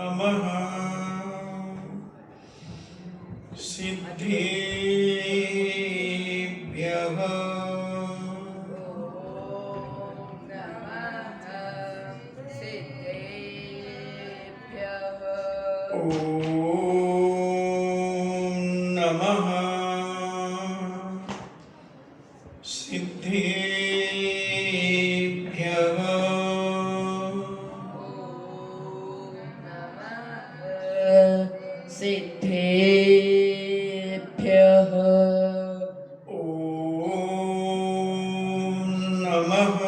नमः सिद्धेभ्यः ॐ नमः सिद्धेभ्यः सिद्धेभ्यः ॐ नमः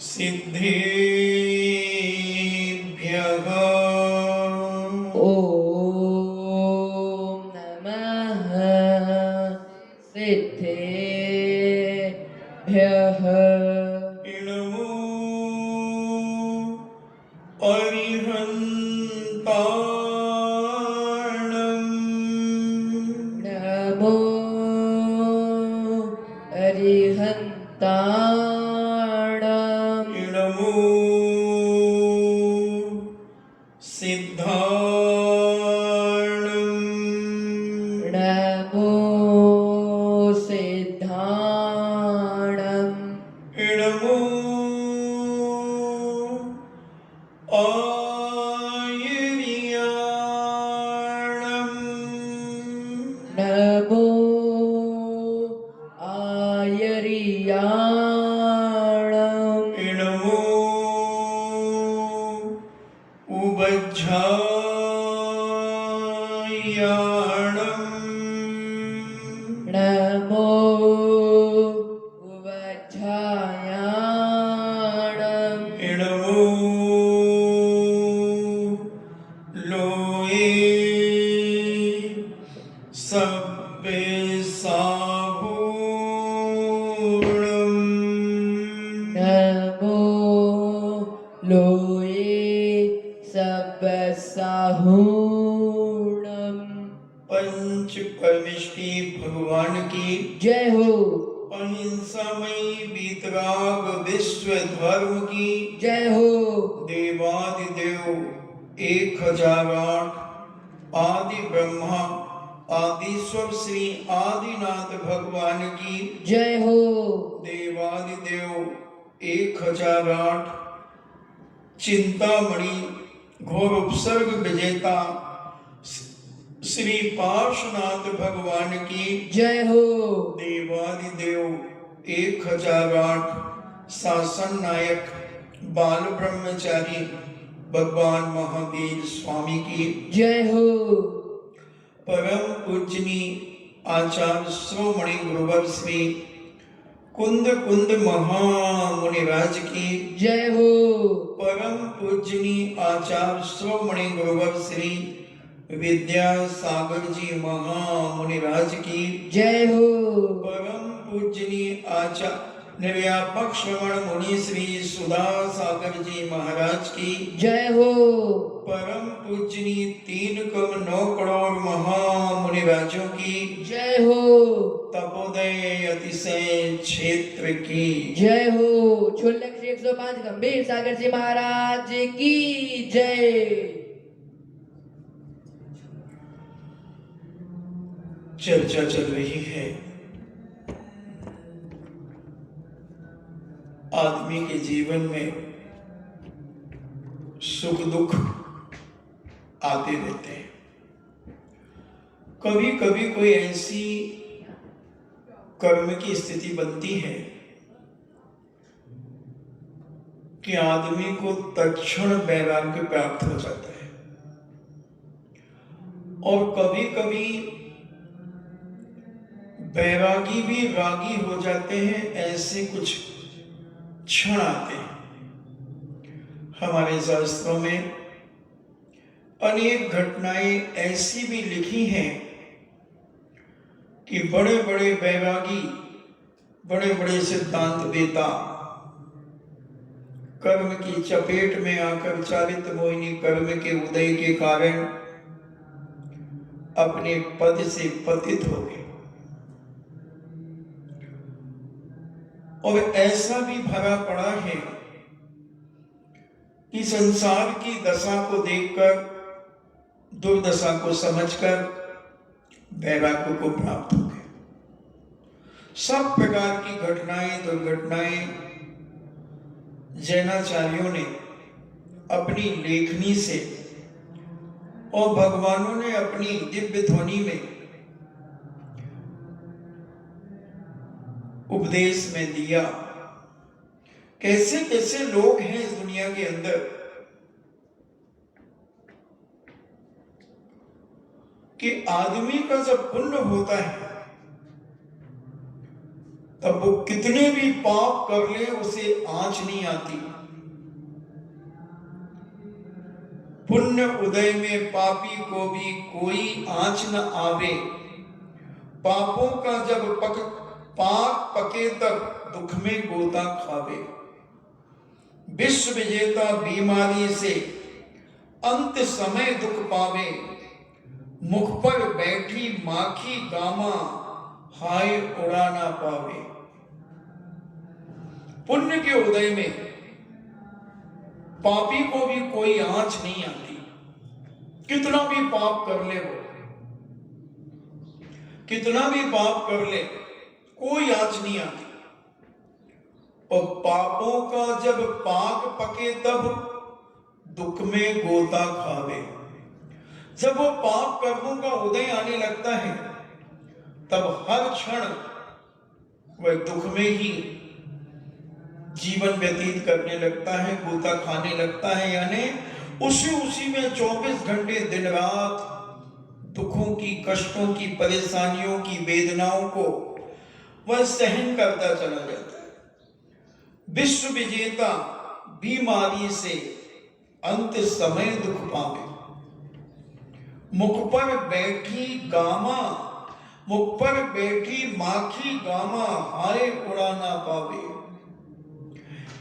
सिद्धेभ्यः ॐ नमः सिद्धेभ्यः इणमो अरिहन्ताणम् नमो अरिहन्ताणम् इणमो सिद्धाणम् नमो सिद्धाणम् इणमो आयर्याणम् नमो आयर्याणम् इणमो उबज्झायाणम् नमो उवज्झायाणम् इणमो लोये सब्बे साहूणम् नमो लोये सबसाहूणम् पंच परमेष्टि भगवान की जय हो अहिंसामयी वीतराग विश्व धर्म की जय हो देवादिदेव 1008 आदि ब्रह्मा आदिश्वर श्री आदिनाथ भगवान की जय हो देवादिदेव 1008 चिंतामणि घोर उपसर्ग विजेता श्री पार्श्वनाथ भगवान की जय हो देवादिदेव 1008 शासन नायक बाल ब्रह्मचारी भगवान महावीर स्वामी की जय हो परम पूजनी आचार्य श्रोमणि गुरुवर श्री कुंद कुंद महामुनिराज की जय हो परम पूजनी आचार्य श्रोमणि गुरुवर श्री विद्यासागर जी महामुनिराज की जय हो परम पूजनी आचार्य निर्व्यापक श्रवण मुनि श्री सुधा सागर जी महाराज की जय हो परम पूजनी 3,9 करोड़ महामुनिराजों की जय हो तपोदय अतिशय क्षेत्र की जय हो 6,105 गंभीर सागर जी महाराज की जय चर्चा चल रही है आदमी के जीवन में सुख दुख आते रहते हैं। कभी कभी कोई ऐसी कर्म की स्थिति बनती है कि आदमी को तत्क्षण वैराग्य प्राप्त हो जाता है और कभी कभी वैरागी भी रागी हो जाते हैं। ऐसे कुछ क्षण आते हैं। हमारे शास्त्रों में अनेक घटनाएं ऐसी भी लिखी हैं कि बड़े बड़े वैरागी, बड़े बड़े सिद्धांत वेता कर्म की चपेट में आकर चालित मोहिनी कर्म के उदय के कारण अपने पद से पतित हो गए। और ऐसा भी भरा पड़ा है कि संसार की दशा को देखकर, दुर्दशा को समझकर वैराग्य को प्राप्त हो गए। सब प्रकार की घटनाएं, दुर्घटनाएं जैनाचार्यों ने अपनी लेखनी से और भगवानों ने अपनी दिव्य ध्वनि में उपदेश में दिया। कैसे कैसे लोग हैं इस दुनिया के अंदर, कि आदमी का जब पुण्य होता है तब वो कितने भी पाप कर ले उसे आंच नहीं आती। पुण्य उदय में पापी को भी कोई आंच न आवे, पापों का जब पाक पके तब दुख में गोता खावे। विश्व विजेता बीमारी से अंत समय दुख पावे, मुख पर बैठी माखी गामा हाय उड़ा ना पावे। पुण्य के उदय में पापी को भी कोई आंच नहीं आती, कितना भी पाप कर ले वो, कितना भी पाप कर ले कोई आंच नहीं आती। और पापों का जब पाक पके तब दुख में गोता खावे। जब वो पाप कर्मों का उदय आने लगता है तब हर क्षण वह दुख में ही जीवन व्यतीत करने लगता है, गोता खाने लगता है। यानी उसी में 24 घंटे दिन रात दुखों की, कष्टों की, परेशानियों की, वेदनाओं को वह सहन करता चला जाता है। विश्व विजेता बीमारी से अंत समय दुख पावे, मुख पर बैठी गामा, मुख पर बैठी माखी गामा हाय उड़ा ना पावे।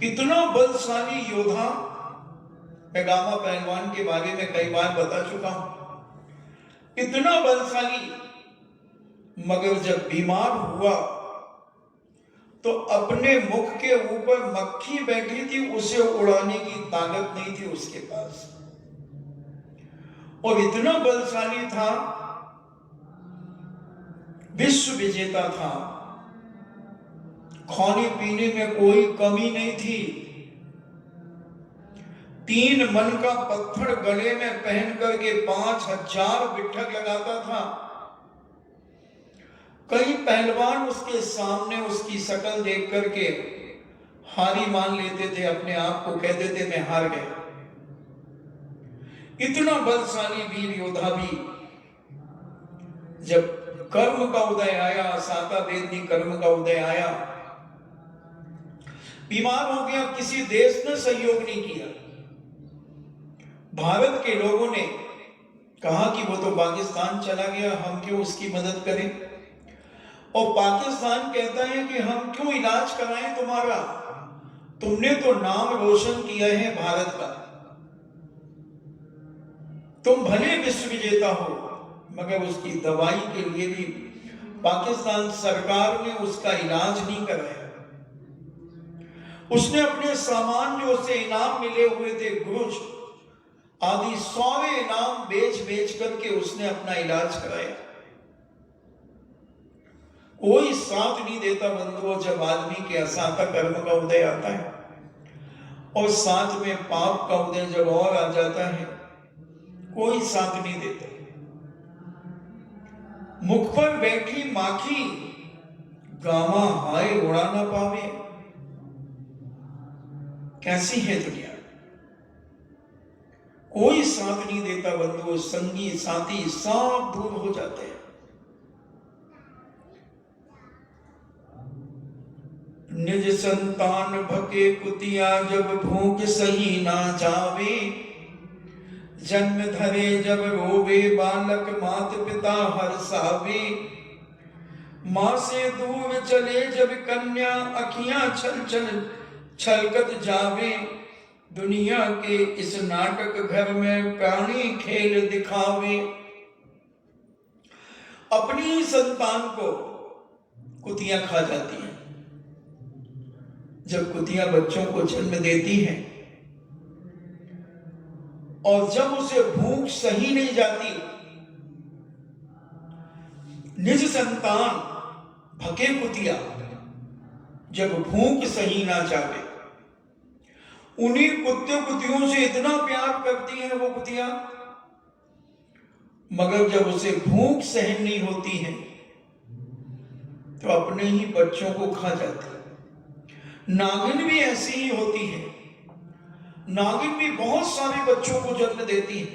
इतना बलशाली योद्धा, मैं गामा पहलवान के बारे में कई बार बता चुका हूं, इतना बलशाली, मगर जब बीमार हुआ तो अपने मुख के ऊपर मक्खी बैठी थी, उसे उड़ाने की ताकत नहीं थी उसके पास। और इतना बलशाली था, विश्व विजेता था, खाने पीने में कोई कमी नहीं थी। 3 मन का पत्थर गले में पहन करके 5000 बिठक लगाता था। कई पहलवान उसके सामने उसकी शक्ल देख करके हारी मान लेते थे, अपने आप को कहते थे मैं हार गया। इतना बलशाली वीर योद्धा भी जब कर्म का उदय आया, साता वेदनी कर्म का उदय आया, बीमार हो गया, किसी देश ने सहयोग नहीं किया। भारत के लोगों ने कहा कि वो तो पाकिस्तान चला गया, हम क्यों उसकी मदद करें। और पाकिस्तान कहता है कि हम क्यों इलाज कराएं तुम्हारा, तुमने तो नाम रोशन किया है भारत का, तुम भले विश्व विजेता हो, मगर उसकी दवाई के लिए भी पाकिस्तान सरकार ने उसका इलाज नहीं कराया। उसने अपने सामान जो उसे इनाम मिले हुए थे, गुरुज आदि सारे इनाम बेच बेच करके उसने अपना इलाज कराया। कोई साथ नहीं देता बंधुओं, जब आदमी के असाता कर्म का उदय आता है और साथ में पाप का उदय जब और आ जाता है, कोई साथ नहीं देता। मुख पर बैठी माखी गामा हाय उड़ा ना पावे। कैसी है दुनिया, कोई साथ नहीं देता बंधुओं, संगी साथी सब दूर हो जाते हैं। निज संतान भके कुतिया जब भूख सही ना जावे, जन्म धरे जब रोवे बालक मात पिता हर्षावे। मां से दूर चले जब कन्या अखियां छल छल छलकत जावे। दुनिया के इस नाटक घर में प्राणी खेल दिखावे। अपनी संतान को कुतियां खा जाती हैं। जब कुतियां बच्चों को जन्म देती हैं और जब उसे भूख सही नहीं जाती, निज संतान भके कुतिया जब भूख सही ना जावे, उन्हीं कुत्ते कुतियों से इतना प्यार करती है वो कुतिया, मगर जब उसे भूख सहन नहीं होती है तो अपने ही बच्चों को खा जाती है। नागिन भी ऐसी ही होती है। नागिन भी बहुत सारे बच्चों को जन्म देती है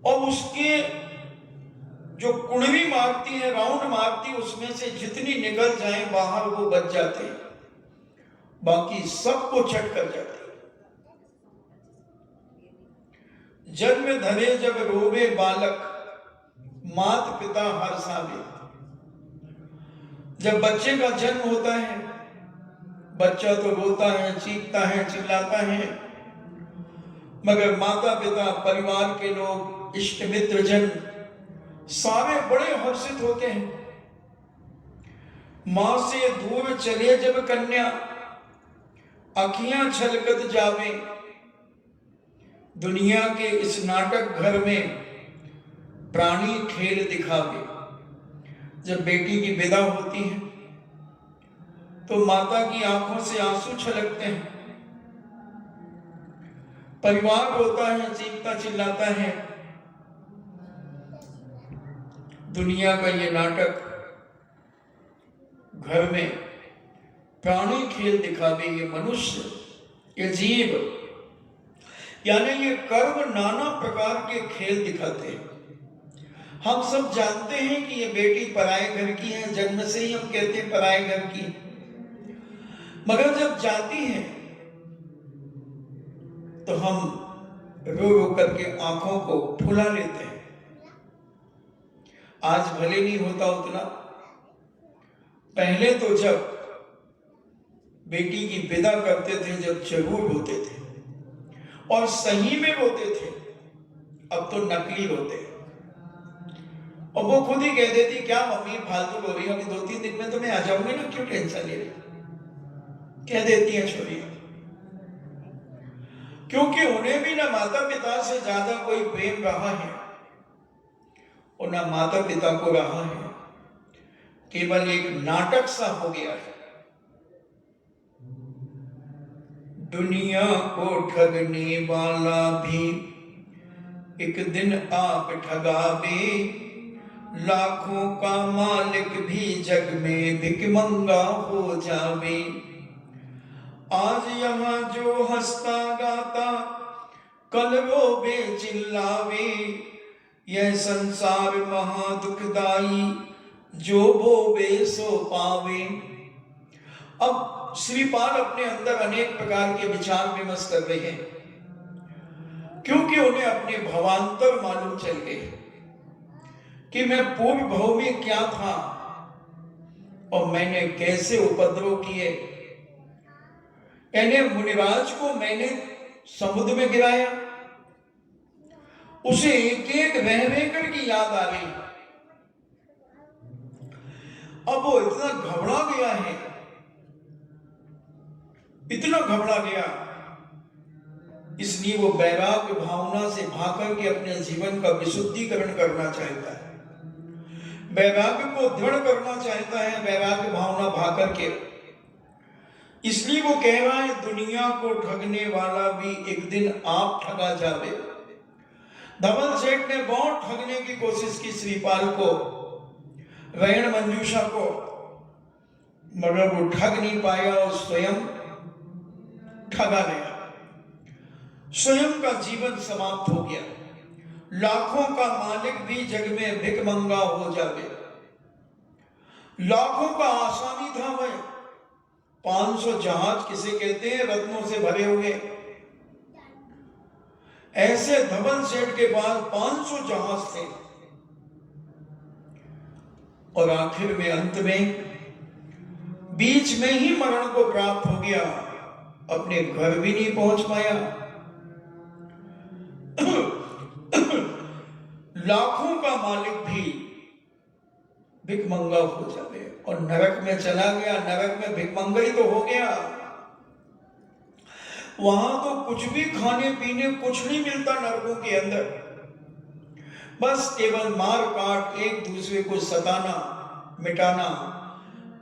और उसके जो कुंडली मारती है, राउंड मारती, उसमें से जितनी निकल जाए बाहर वो बच जाते हैं, बाकी सबको चट कर जाते हैं। जन्म धरे जब रोवे बालक, मात पिता हर्षावे। जब बच्चे का जन्म होता है, बच्चा तो रोता है, चीखता है, चिल्लाता है, मगर माता पिता, परिवार के लोग, इष्ट मित्र जन सारे बड़े हर्षित होते हैं। मां से दूर चले जब कन्या, अखियां छलकत जावे। दुनिया के इस नाटक घर में प्राणी खेल दिखावे। जब बेटी की विदा होती है तो माता की आंखों से आंसू छलकते हैं, परिवार रोता है, चीखता चिल्लाता है। दुनिया का ये नाटक घर में प्राणी खेल दिखावे। ये मनुष्य, ये जीव, यानी ये कर्म नाना प्रकार के खेल दिखाते हैं। हम सब जानते हैं कि ये बेटी पराये घर की है, जन्म से ही हम कहते हैं पराये घर की, मगर जब जाती है तो हम रो रो करके आंखों को फुला लेते हैं। आज भले नहीं होता उतना, पहले तो जब बेटी की विदा करते थे जब जरूर रोते थे और सही में रोते थे। अब तो नकली रोते हैं और वो खुद ही कह देती, क्या मम्मी फालतू रो रही हो, अभी 2-3 दिन में तो मैं आ जाऊंगी ना, क्यों टेंशन ले रही, कह देती है छोरी। क्योंकि उन्हें भी ना माता पिता से ज्यादा कोई प्रेम रहा है और ना माता पिता को रहा है, केवल एक नाटक सा हो गया है। दुनिया को ठगने वाला भी एक दिन आप ठगावे, लाखों का मालिक भी जग में भिखमंगा हो जावे। आज यहाँ जो हंसता गाता कल रोवे चिल्लावे, यह संसार महा दुखदाई जो बोवे सो पावे। अब श्रीपाल अपने अंदर अनेक प्रकार के विचार विमर्श कर रहे हैं, क्योंकि उन्हें अपने भवांतर मालूम चल गए कि मैं पूर्व भव में क्या था और मैंने कैसे उपद्रव किए। यानी मुनिराज को मैंने समुद्र में गिराया, उसे एक एक रह रहकर की याद आ रही। अब वो इतना घबरा गया है, इतना घबरा गया, इसलिए वो वैराग्य भावना से भाकर के अपने जीवन का विशुद्धिकरण करना चाहता है, वैराग्य को दृढ़ करना चाहता है, वैराग्य भावना भाकर के। इसलिए वो कह रहा है, दुनिया को ठगने वाला भी एक दिन आप ठगा जावे। धवल सेठ ने बहुत ठगने की कोशिश की श्रीपाल को, रैण मंजूषा को, मगर वो ठग नहीं पाया और स्वयं ठगा गया। स्वयं का जीवन समाप्त हो गया। लाखों का मालिक भी जग में भिखमंगा हो जावे। लाखों का आसानी था वह, 500 जहाज किसे कहते हैं, रत्नों से भरे हुए। ऐसे धवल सेठ के पास 500 जहाज थे और आखिर में अंत में बीच में ही मरण को प्राप्त हो गया, अपने घर भी नहीं पहुंच पाया। लाखों का मालिक भी भिखमंगा हो जावे और नरक में चला गया। नरक में भिखमंगा ही तो हो गया। वहां तो कुछ भी खाने पीने कुछ नहीं मिलता नरकों के अंदर, बस केवल मार काट, एक दूसरे को सताना, मिटाना,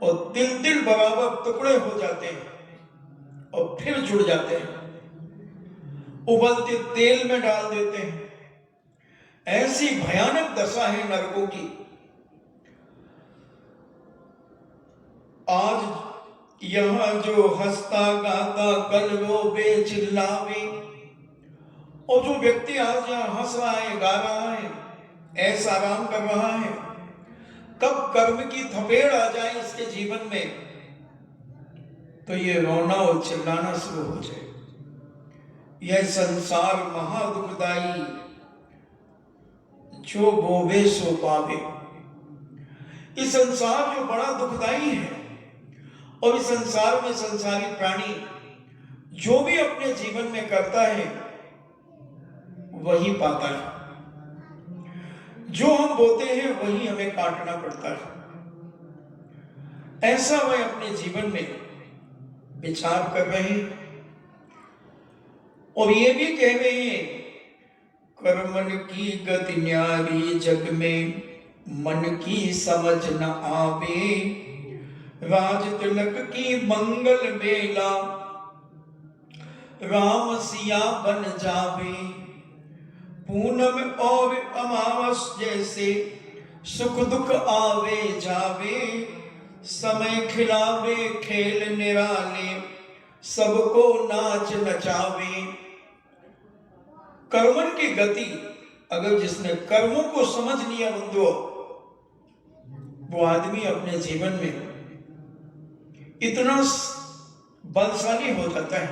और तिल तिल बराबर टुकड़े हो जाते हैं और फिर जुड़ जाते हैं, उबलते तेल में डाल देते हैं। ऐसी भयानक दशा है नरकों की। आज यहां जो हंसता गाता कल रोवे चिल्लावे, और जो व्यक्ति आज यहां हंस रहा है, गा रहा है, ऐसा आराम कर रहा है, कब कर्म की थपेड़ आ जाए इसके जीवन में तो ये रोना और चिल्लाना शुरू हो जाए। यह संसार महादुखदाई, जो बोवे सो पावे। इस संसार जो बड़ा दुखदाई है, और इस संसार में संसारी प्राणी जो भी अपने जीवन में करता है वही पाता है। जो हम बोते हैं वही हमें काटना पड़ता है। ऐसा वह अपने जीवन में विचार कर रहे हैं और ये भी कह रहे हैं, कर्मन की गति न्यारी जग में मन की समझ न आवे, राज तिलक की मंगल बेला राम सिया बन जावे, पूनम और अमावस जैसे सुख दुख आवे जावे, समय खिलावे खेल निराले सबको नाच नचावे। कर्मन की गति, अगर जिसने कर्मों को समझ लिया बंधुओं, वो आदमी अपने जीवन में इतना बलशाली हो जाता है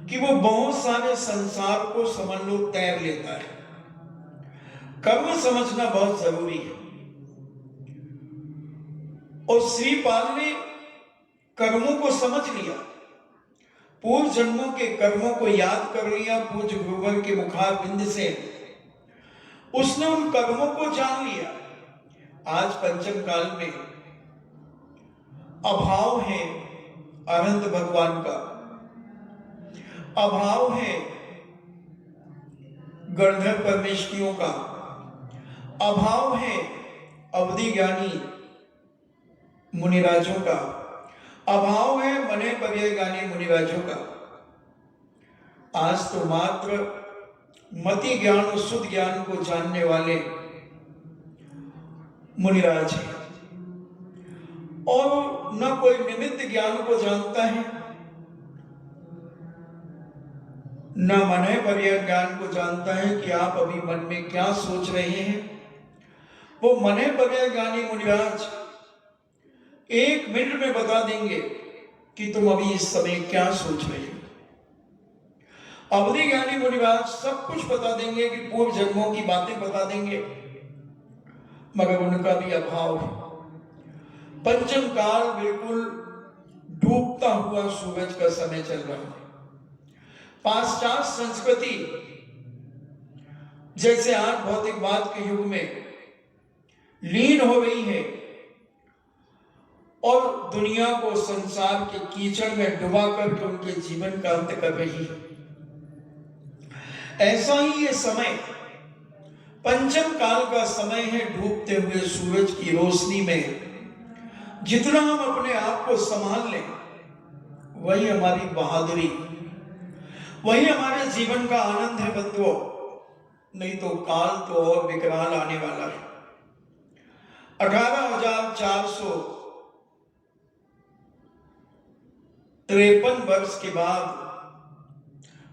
कि वो बहुत सारे संसार को समझ लो तैर लेता है। कर्म समझना बहुत जरूरी है। और श्रीपाल ने कर्मों को समझ लिया, पूर्व जन्मों के कर्मों को याद कर लिया। पूज्य गुरुवर के मुखार बिंद से उसने उन कर्मों को जान लिया। आज पंचम काल में अभाव है अनंत भगवान का, अभाव है गणधर परमेश्वरियों का, अभाव है अवधि ज्ञानी मुनिराजों का, अभाव है मने पर्याय ज्ञानी मुनिराजों का। आज तो मात्र मति ज्ञान और शुद्ध ज्ञान को जानने वाले मुनिराज हैं, और न कोई निमित्त ज्ञान को जानता है, न मन पर्याय ज्ञान को जानता है कि आप अभी मन में क्या सोच रहे हैं। वो मन पर्याय ज्ञानी मुनिराज 1 मिनट में बता देंगे कि तुम अभी इस समय क्या सोच रहे हो। अवधि ज्ञानी मुनिराज सब कुछ बता देंगे कि पूर्व जन्मों की बातें बता देंगे, मगर उनका भी अभाव है। पंचम काल बिल्कुल डूबता हुआ सूरज का समय चल रहा है। पाश्चात्य संस्कृति जैसे आज भौतिकवाद के युग में लीन हो रही है और दुनिया को संसार के कीचड़ में डुबा करके उनके जीवन का अंत कर रही है, ऐसा ही ये समय पंचम काल का समय है। डूबते हुए सूरज की रोशनी में जितना हम अपने आप को संभाल लें, वही हमारी बहादुरी, वही हमारे जीवन का आनंद है बंधुओं। नहीं तो काल तो और विकराल आने वाला है। 18,453 वर्ष के बाद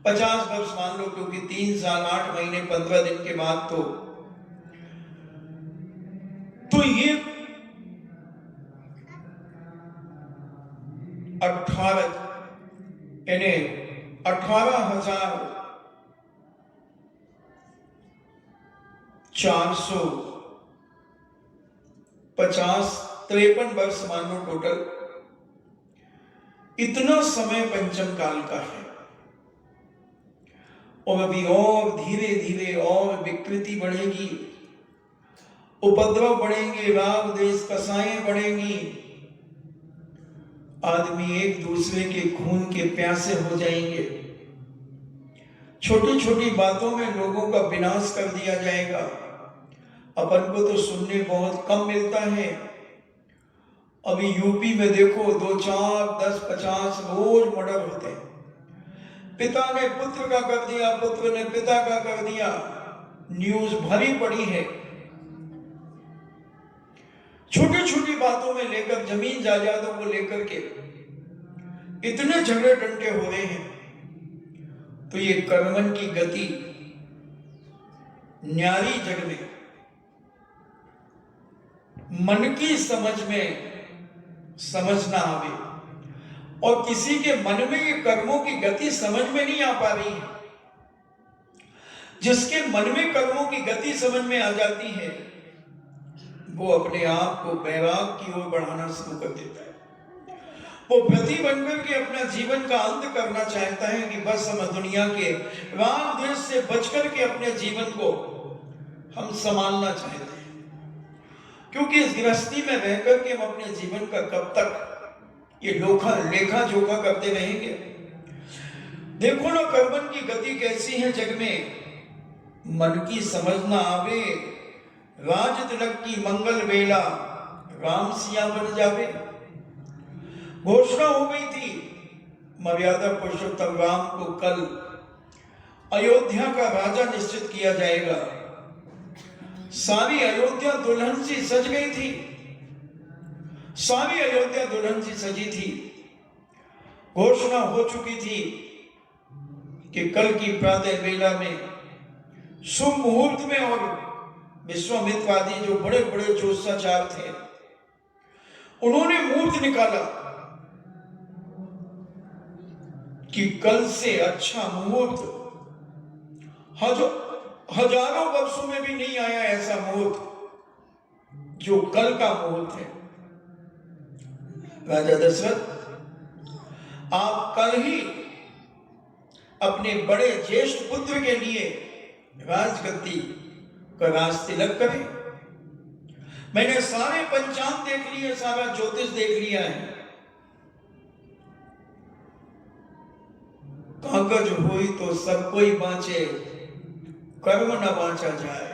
50 वर्ष मान लो, क्योंकि 3 साल 8 महीने 15 दिन के बाद तो ये 18,453 वर्ष मान लो टोटल। इतना समय पंचम काल का है, और अभी और धीरे धीरे और विकृति बढ़ेगी, उपद्रव बढ़ेंगे, राग देश कसाएं बढ़ेंगी। आदमी एक दूसरे के खून के प्यासे हो जाएंगे। छोटी छोटी बातों में लोगों का विनाश कर दिया जाएगा। अपन को तो सुनने बहुत कम मिलता है। अभी यूपी में देखो 2, 4, 10, 50 रोज मर्डर होते हैं। पिता ने पुत्र का कर दिया, पुत्र ने पिता का कर दिया, न्यूज भरी पड़ी है। छोटी छोटी बातों में लेकर, जमीन जायदादों को लेकर के इतने झगड़े डंडे हो रहे हैं। तो ये कर्मन की गति न्यारी जग में, मन की समझ में समझ ना आवे, और किसी के मन में ये कर्मों की गति समझ में नहीं आ पा रही है। जिसके मन में कर्मों की गति समझ में आ जाती है, वो अपने आप को बैराग की ओर बढ़ाना शुरू कर देता है। वो व्रती बनकर के अपना जीवन का अंत करना चाहता है कि बस हम दुनिया के राग द्वेष से बचकर के अपने जीवन को हम संभालना चाहते हैं। क्योंकि इस गृहस्थी में रहकर के हम अपने जीवन का कब तक ये लेखा जोखा करते रहेंगे। देखो ना कर्मन की गति कैसी है जग में। मन की समझ ना आवे, राज तिलक की मंगल वेला, राम सिया बन जावे। घोषणा हो गई थी मर्यादा पुरुषोत्तम राम को कल अयोध्या का राजा निश्चित किया जाएगा। सारी अयोध्या दुल्हन सी सज गई थी, सारी अयोध्या दुल्हन सी सजी थी। घोषणा हो चुकी थी कि कल की प्रातः वेला में शुभ मुहूर्त में, और विश्वामित्र आदि जो बड़े बड़े ज्योतिषाचार्य थे, उन्होंने मुहूर्त निकाला कि कल से अच्छा मुहूर्त हजारों वर्षों में भी नहीं आया ऐसा मुहूर्त जो कल का मुहूर्त है। राजा दशरथ, आप कल ही अपने बड़े ज्येष्ठ पुत्र के लिए राजगद्दी का राज तिलक करें। मैंने सारे पंचांग देख लिए, सारा ज्योतिष देख लिया है। कागज हुई तो सब कोई बाँचे, कर्म न बाँचा जाए।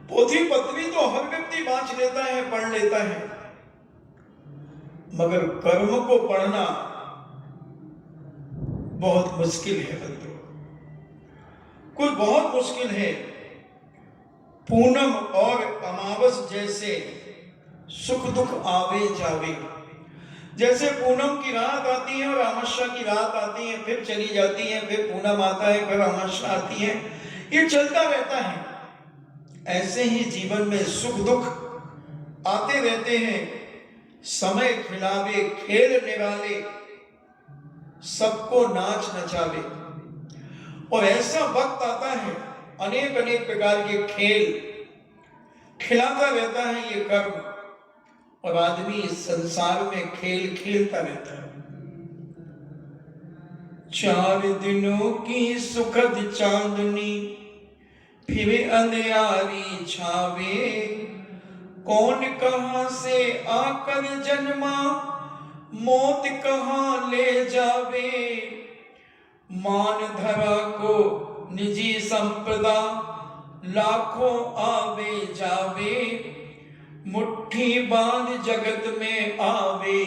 पोथी पत्री तो हर व्यक्ति बाँच लेता है, पढ़ लेता है, मगर कर्म को पढ़ना बहुत मुश्किल है बंधु, कुछ बहुत मुश्किल है। पूनम और अमावस जैसे सुख दुख आवे जावे, जैसे पूनम की रात आती है और अमावस्या की रात आती है, फिर चली जाती है, फिर पूनम आता है, फिर अमावस्या आती है, ये चलता रहता है। ऐसे ही जीवन में सुख दुख आते रहते हैं। समय खिलावे खेल निराले, सबको नाच नचावे। और ऐसा वक्त आता है, अनेक अनेक प्रकार के खेल खिलाता रहता है ये कर्म, और आदमी इस संसार में खेल खेलता रहता है। 4 दिनों की सुखद चांदनी फिर अंधियारी छावे, कौन कहां से आकर जन्मा मौत कहां ले जावे। मान धरा को निजी संपदा लाखों आवे जावे, मुट्ठी बांध जगत में आवे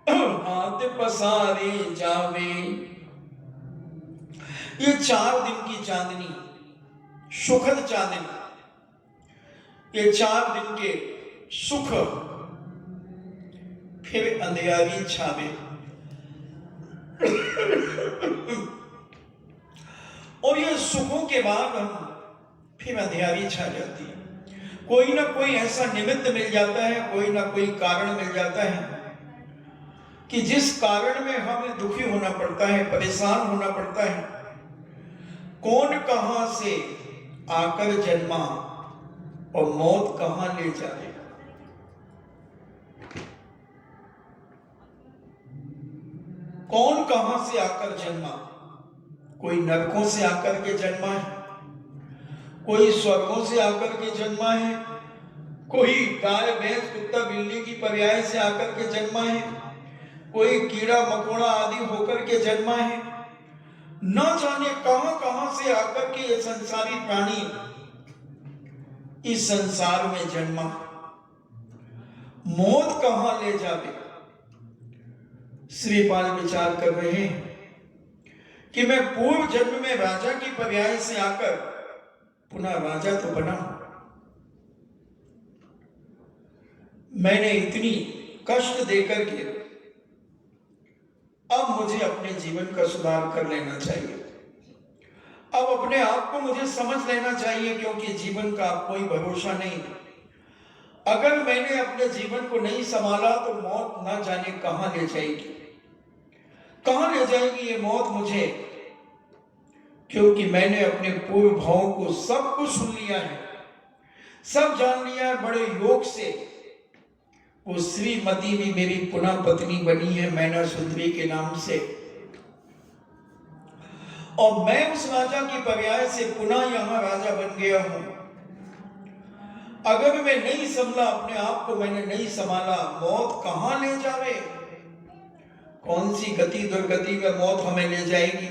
हाथ पसारे जावे। ये 4 दिन की चांदनी, सुखद चांदनी, ये 4 दिन के सुख फिर अंधियारी छावे। और ये सुखों के बाद हम फिर अंधियारी छा जाती है। कोई ना कोई ऐसा निमित्त मिल जाता है, कोई ना कोई कारण मिल जाता है कि जिस कारण में हमें दुखी होना पड़ता है, परेशान होना पड़ता है। कौन कहां से आकर जन्मा और मौत कहां ले जाए। कौन कहां से आकर जन्मा, कोई नरकों से आकर के जन्मा है, कोई स्वर्गों से आकर के जन्मा है, कोई गाय भैंस कुत्ता बिल्ली की पर्याय से आकर के जन्मा है, कोई कीड़ा मकोड़ा आदि होकर के जन्मा है। न जाने कहां कहां से आकर के ये संसारी प्राणी इस संसार में जन्मा। मौत कहां ले जावे। श्रीपाल विचार कर रहे हैं कि मैं पूर्व जन्म में राजा की पर्याय से आकर पुनः राजा तो बना, मैंने इतनी कष्ट देकर के अब मुझे अपने जीवन का सुधार कर लेना चाहिए। अब अपने आप को मुझे समझ लेना चाहिए, क्योंकि जीवन का कोई भरोसा नहीं। अगर मैंने अपने जीवन को नहीं संभाला तो मौत ना जाने कहां ले जाएगी, कहां ले जाएगी ये मौत मुझे, क्योंकि मैंने अपने पूर्व भावों को सब कुछ सुन लिया है, सब जान लिया है। बड़े योग से वो श्रीमती भी मेरी पुनः पत्नी बनी है मैना सुंदरी के नाम से, और मैं उस राजा की पर्याय से पुनः यहां राजा बन गया हूं। अगर मैं नहीं संभला अपने आप को, मैंने नहीं संभाला, मौत कहां ले जावे, कौन सी गति दुर्गति में मौत हमें ले जाएगी,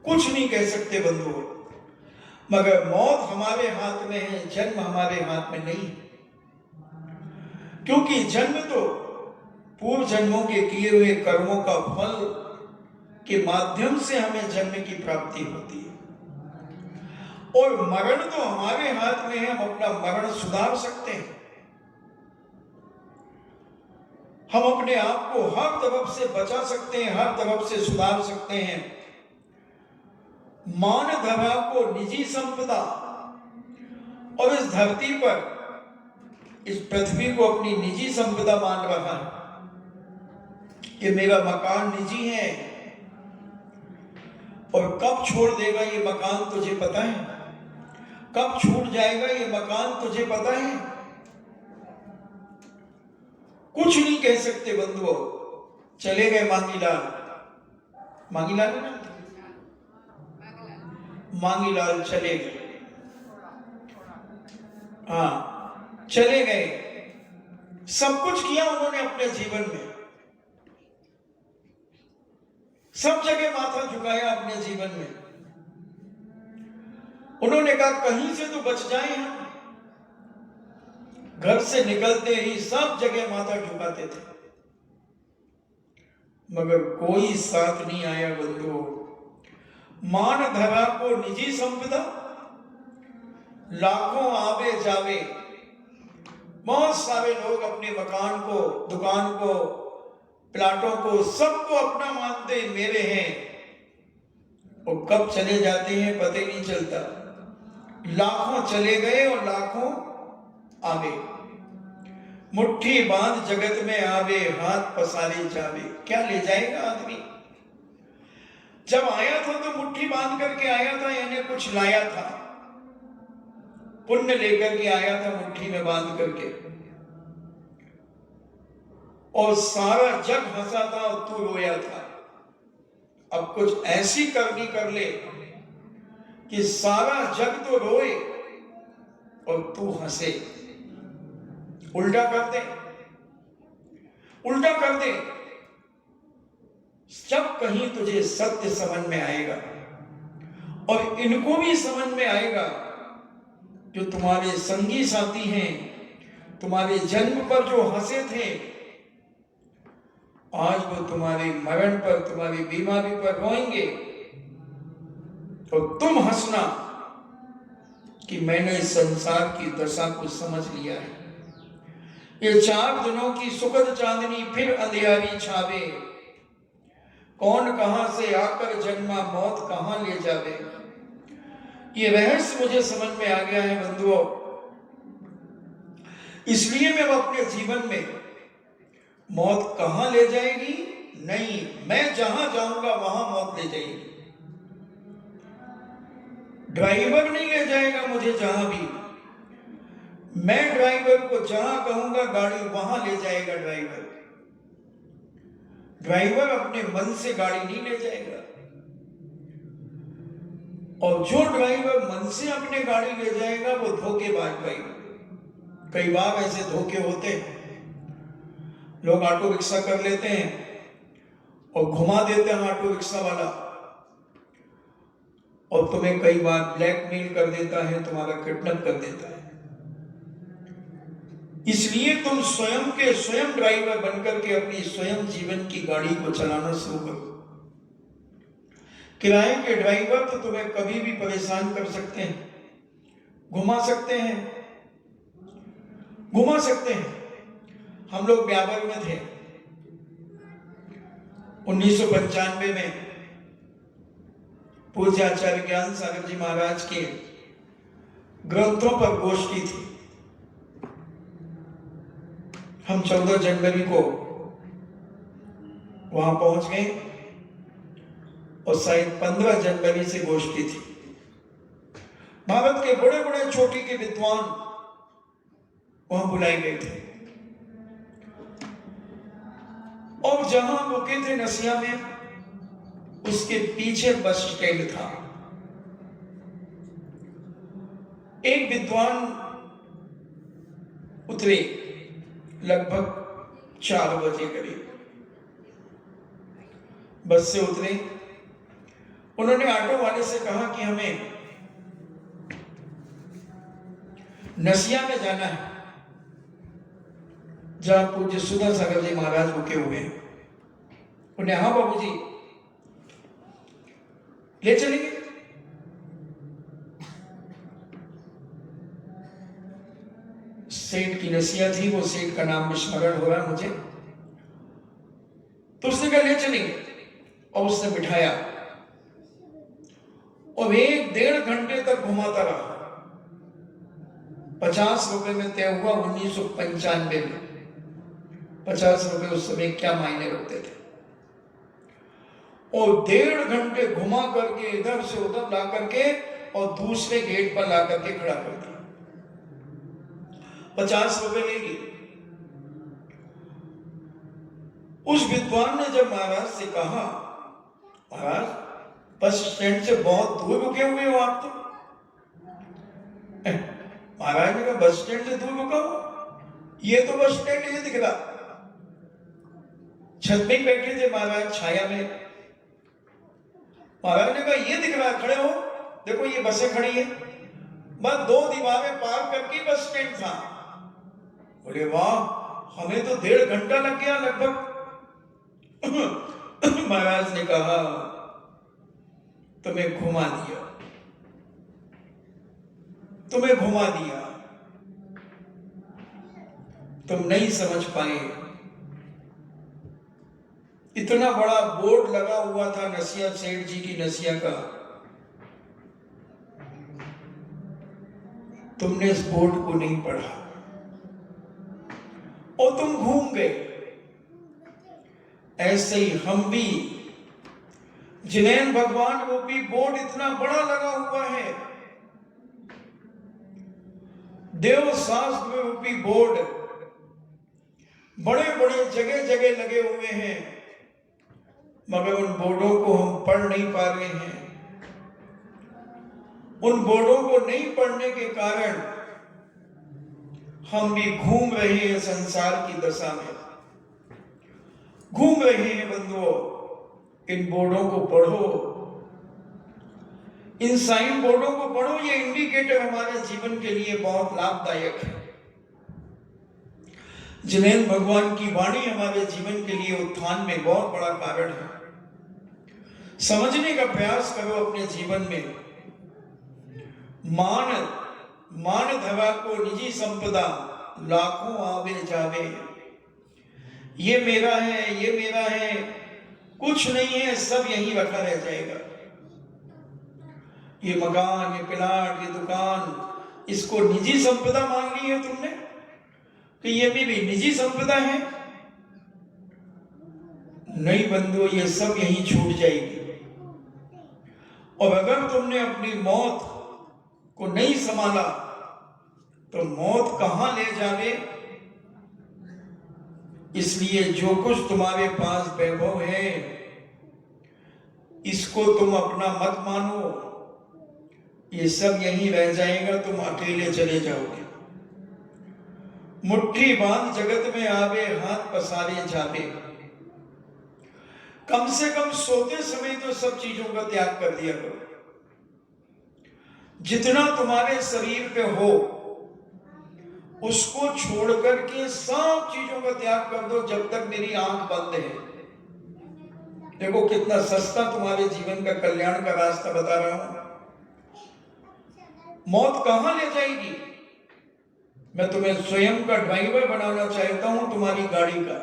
कुछ नहीं कह सकते बंधुओं। मगर मौत हमारे हाथ में है, जन्म हमारे हाथ में नहीं, क्योंकि जन्म तो पूर्व जन्मों के किए हुए कर्मों का फल के माध्यम से हमें जन्म की प्राप्ति होती है, और मरण तो हमारे हाथ में है, हम अपना मरण सुधार सकते हैं। हम अपने आप को हर तरफ से बचा सकते हैं, हर तरफ से सुधार सकते हैं। मान धरा को निजी संपदा, और इस धरती पर इस पृथ्वी को अपनी निजी संपदा मान रहा है कि मेरा मकान निजी है, और कब छोड़ देगा ये मकान तुझे पता है, कब छूट जाएगा ये मकान तुझे पता है, कुछ नहीं कह सकते बंधुओं। चले गए मांगीलाल, मांगीलाल है ना, मांगीलाल चले गए, हाँ चले गए। सब कुछ किया उन्होंने अपने जीवन में, सब जगह माथा झुकाया अपने जीवन में। उन्होंने कहा कहीं से तो बच जाए हम। घर से निकलते ही सब जगह माथा झुकाते थे, मगर कोई साथ नहीं आया बंधुओं। मान धरा को निजी संपदा, लाखों आवे जावे। बहुत सारे लोग अपने मकान को, दुकान को, प्लाटों को, सबको अपना मानते मेरे हैं, और कब चले जाते हैं पता ही नहीं चलता। लाखों चले गए और लाखों आवे। मुट्ठी बांध जगत में आवे, हाथ पसारे जावे। क्या ले जाएगा आदमी? जब आया था तो मुट्ठी बांध करके आया था, यानी कुछ लाया था, पुण्य लेकर के आया था मुट्ठी में बांध करके, और सारा जग हंसा था और तू रोया था। अब कुछ ऐसी करनी कर ले कि सारा जग तो रोए और तू हंसे। उल्टा कर दे, उल्टा कर दे। जब कहीं तुझे सत्य समझ में आएगा, और इनको भी समझ में आएगा, जो तुम्हारे संगी साथी हैं, तुम्हारे जन्म पर जो हंसे थे, आज वो तुम्हारे मरण पर, तुम्हारी बीमारी पर रोएंगे, और तुम हंसना कि मैंने इस संसार की दशा को समझ लिया है। ये 4 दिनों की सुखद चांदनी फिर अंधियारी छावे, कौन कहां से आकर जन्मा, मौत कहां ले जावे। ये रहस्य मुझे समझ में आ गया है बंधुओं। इसलिए मैं अपने जीवन में मौत कहां ले जाएगी नहीं, मैं जहां जाऊंगा वहां मौत ले जाएगी। ड्राइवर नहीं ले जाएगा मुझे जहां भी, मैं ड्राइवर को जहां कहूंगा गाड़ी वहां ले जाएगा ड्राइवर। ड्राइवर अपने मन से गाड़ी नहीं ले जाएगा, और जो ड्राइवर मन से अपने गाड़ी ले जाएगा वो धोखेबाज ड्राइवर। कई बार ऐसे धोखे होते हैं, लोग ऑटो रिक्शा कर लेते हैं और घुमा देते हैं ऑटो रिक्शा वाला, और तुम्हें कई बार ब्लैकमेल कर देता है, तुम्हारा किडनैप कर देता है। इसलिए तुम स्वयं के स्वयं ड्राइवर बनकर के अपनी स्वयं जीवन की गाड़ी को चलाना शुरू करो। किराए के ड्राइवर तो तुम्हें कभी भी परेशान कर सकते हैं, घुमा सकते हैं, घुमा सकते हैं। हम लोग ब्यावर में थे 1995 में, पूज्य आचार्य ज्ञान सागर जी महाराज के ग्रंथों पर गोष्ठी थी। हम 14 जनवरी को वहां पहुंच गए और शायद 15 जनवरी से गोष्ठी थी। भारत के बड़े बड़े छोटी के विद्वान वहां बुलाए गए थे, और जहां रुके थे नसिया में, उसके पीछे बस स्टैंड था। एक विद्वान उतरे लगभग 4 बजे करीब, बस से उतरे। उन्होंने ऑटो वाले से कहा कि हमें नसिया में जाना है, जहां पूज्य सुधा सागर जी महाराज रुके हुए हैं। उन्हें, हाँ बाबूजी ले चलेंगे। सेठ की नसिया थी, वो सेठ का नाम विस्मरण हो रहा है मुझे, तो उसने कहा ले चलेंगे, और उसने बिठाया और 1-1.5 घंटे तक घुमाता रहा। 50 रुपए में तय हुआ 1995 में। 50 रुपए उस समय क्या मायने रखते थे। और 1.5 घंटे घुमा करके इधर से उधर ला करके और दूसरे गेट पर ला करके खड़ा कर दिया। 50 रुपए ले लिए। उस विद्वान ने जब महाराज से कहा, महाराज बस स्टैंड से बहुत दूर रुके हुए हो आप तो। महाराज ने कहा बस स्टैंड से दूर रुका हो, ये तो बस स्टैंड ये दिख रहा। छत में बैठे थे महाराज छाया में। महाराज ने कहा ये दिख रहा, खड़े हो, देखो ये बसें खड़ी है। बस 2 दीवारें पार करके बस स्टैंड था। बोले वाह, हमें तो 1.5 घंटा लग गया लगभग। महाराज ने कहा तुम्हें घुमा दिया, तुम्हें घुमा दिया, तुम नहीं समझ पाए। इतना बड़ा बोर्ड लगा हुआ था नसिया सेठ जी की नसिया का, तुमने इस बोर्ड को नहीं पढ़ा और तुम घूम गए। ऐसे ही हम भी, जिनेन भगवान रूपी बोर्ड इतना बड़ा लगा हुआ है, देव शास्त्र रूपी बोर्ड बड़े बड़े जगह जगह लगे हुए हैं, मगर उन बोर्डों को हम पढ़ नहीं पा रहे हैं। उन बोर्डों को नहीं पढ़ने के कारण हम भी घूम रहे हैं संसार की दशा में, घूम रहे हैं। बंधुओं, इन बोर्डों को पढ़ो, इन साइन बोर्डों को पढ़ो। ये इंडिकेटर हमारे जीवन के लिए बहुत लाभदायक है। जिनेन भगवान की वाणी हमारे जीवन के लिए उत्थान में बहुत बड़ा कारण है। समझने का प्रयास करो अपने जीवन में। मान धरा को निजी संपदा, लाखों आवे जावे। ये मेरा है, ये मेरा है, कुछ नहीं है, सब यहीं रखा रह जाएगा। ये मकान, ये प्लाट, ये दुकान, इसको निजी संपदा मान ली है तुमने कि ये भी निजी संपदा है? नहीं बंधु, ये सब यहीं छूट जाएगी। और अगर तुमने अपनी मौत को नहीं संभाला तो मौत कहां ले जावे। इसलिए जो कुछ तुम्हारे पास वैभव है, इसको तुम अपना मत मानो, ये सब यहीं रह जाएगा, तुम अकेले चले जाओगे। मुट्ठी बांध जगत में आवे, हाथ पसारे जावे। कम से कम सोते समय तो सब चीजों का त्याग कर दिया करो। जितना तुम्हारे शरीर पे हो उसको छोड़ करके सब चीजों का त्याग कर दो जब तक मेरी आंख बंद है। देखो कितना सस्ता तुम्हारे जीवन का कल्याण का रास्ता बता रहा हूं। मौत कहां ले जाएगी? मैं तुम्हें स्वयं का ड्राइवर बनाना चाहता हूं तुम्हारी गाड़ी का।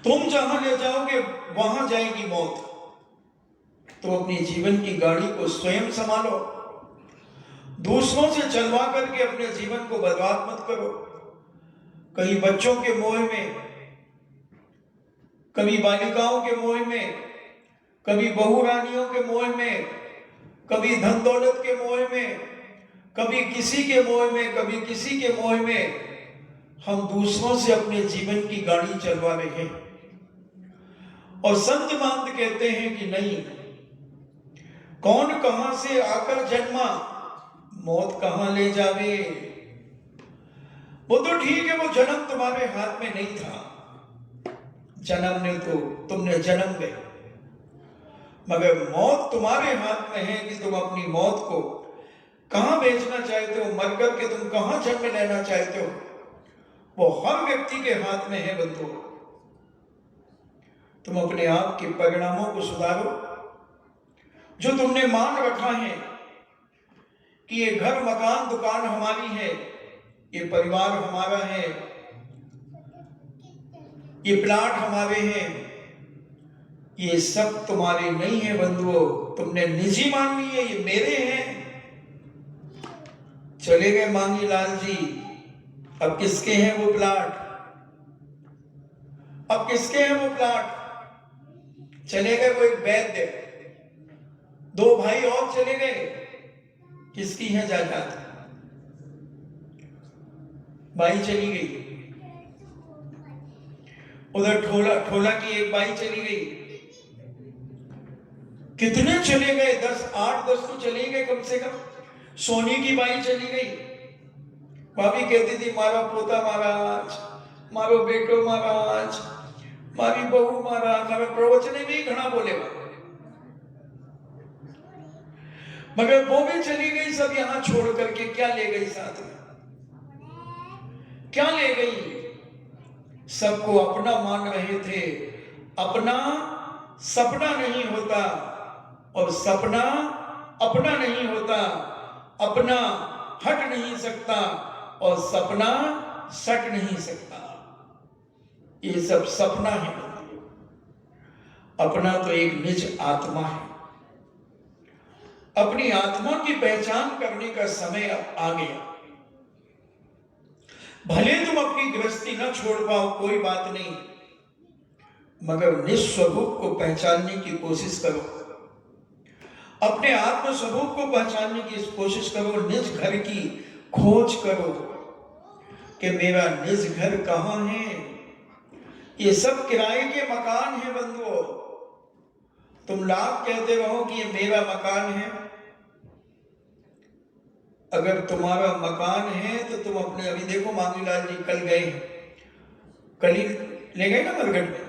तुम जहां ले जाओगे वहां जाएगी मौत। तो अपनी जीवन की गाड़ी को स्वयं संभालो। दूसरों से चलवा करके अपने जीवन को बर्बाद मत करो। कहीं बच्चों के मोह में, कभी बालिकाओं के मोह में, कभी बहुरानियों के मोह में, कभी धन दौलत के मोह में, कभी किसी के मोह में, कभी किसी के मोह में हम दूसरों से अपने जीवन की गाड़ी चलवा रहे हैं। और संत महंत कहते हैं कि नहीं, कौन कहां से आकर जन्मा, मौत कहां ले जावे। वो तो ठीक है, वो जन्म तुम्हारे हाथ में नहीं था। जन्म ने तो तुमने जन्म गए, मगर मौत तुम्हारे हाथ में है कि तुम अपनी मौत को कहां भेजना चाहते हो, मर करके तुम कहां जन्म लेना चाहते हो, वो हर व्यक्ति के हाथ में है बंधु। तुम अपने आप के परिणामों को सुधारो। जो तुमने मान रखा है कि ये घर मकान दुकान हमारी है, ये परिवार हमारा है, ये प्लाट हमारे हैं, ये सब तुम्हारे नहीं है बंधुओं। तुमने निजी मान लिए ये मेरे हैं। चले गए मांगी लाल जी, अब किसके हैं वो प्लाट? अब किसके हैं वो प्लाट? चले गए वो एक वैद्य, दो भाई और चले गए, किसकी है जायदाद? बाई चली गई। उधर ठोला की एक बाई चली गई। कितने चले गए? 8-10 तो चले गए कम से कम। सोनी की बाई चली गई। भाभी कहती थी मारा पोता महाराज, मारो बेटो महाराज, मारी बहू महाराज। हमें प्रवचन भी घना बोलेगा, मगर वो भी चली गई सब यहां छोड़ करके। क्या ले गई साथ में? क्या ले गई? सबको अपना मान रहे थे। अपना सपना नहीं होता, और सपना अपना नहीं होता। अपना हट नहीं सकता और सपना सट नहीं सकता। ये सब सपना है। अपना तो एक निज आत्मा है। अपनी आत्मा की पहचान करने का समय अब आ गया। भले तुम अपनी गृहस्थी न छोड़ पाओ, कोई बात नहीं, मगर निस्वरूप को पहचानने की कोशिश करो। अपने आत्म स्वरूप को पहचानने की कोशिश करो। निज घर की खोज करो कि मेरा निज घर कहां है। ये सब किराए के मकान है बंधुओं। तुम लाख कहते रहो कि ये मेरा मकान है। अगर तुम्हारा मकान है तो तुम अपने, अभी देखो मांगीलाल जी कल गए, कल ही ले गए ना मरघट में।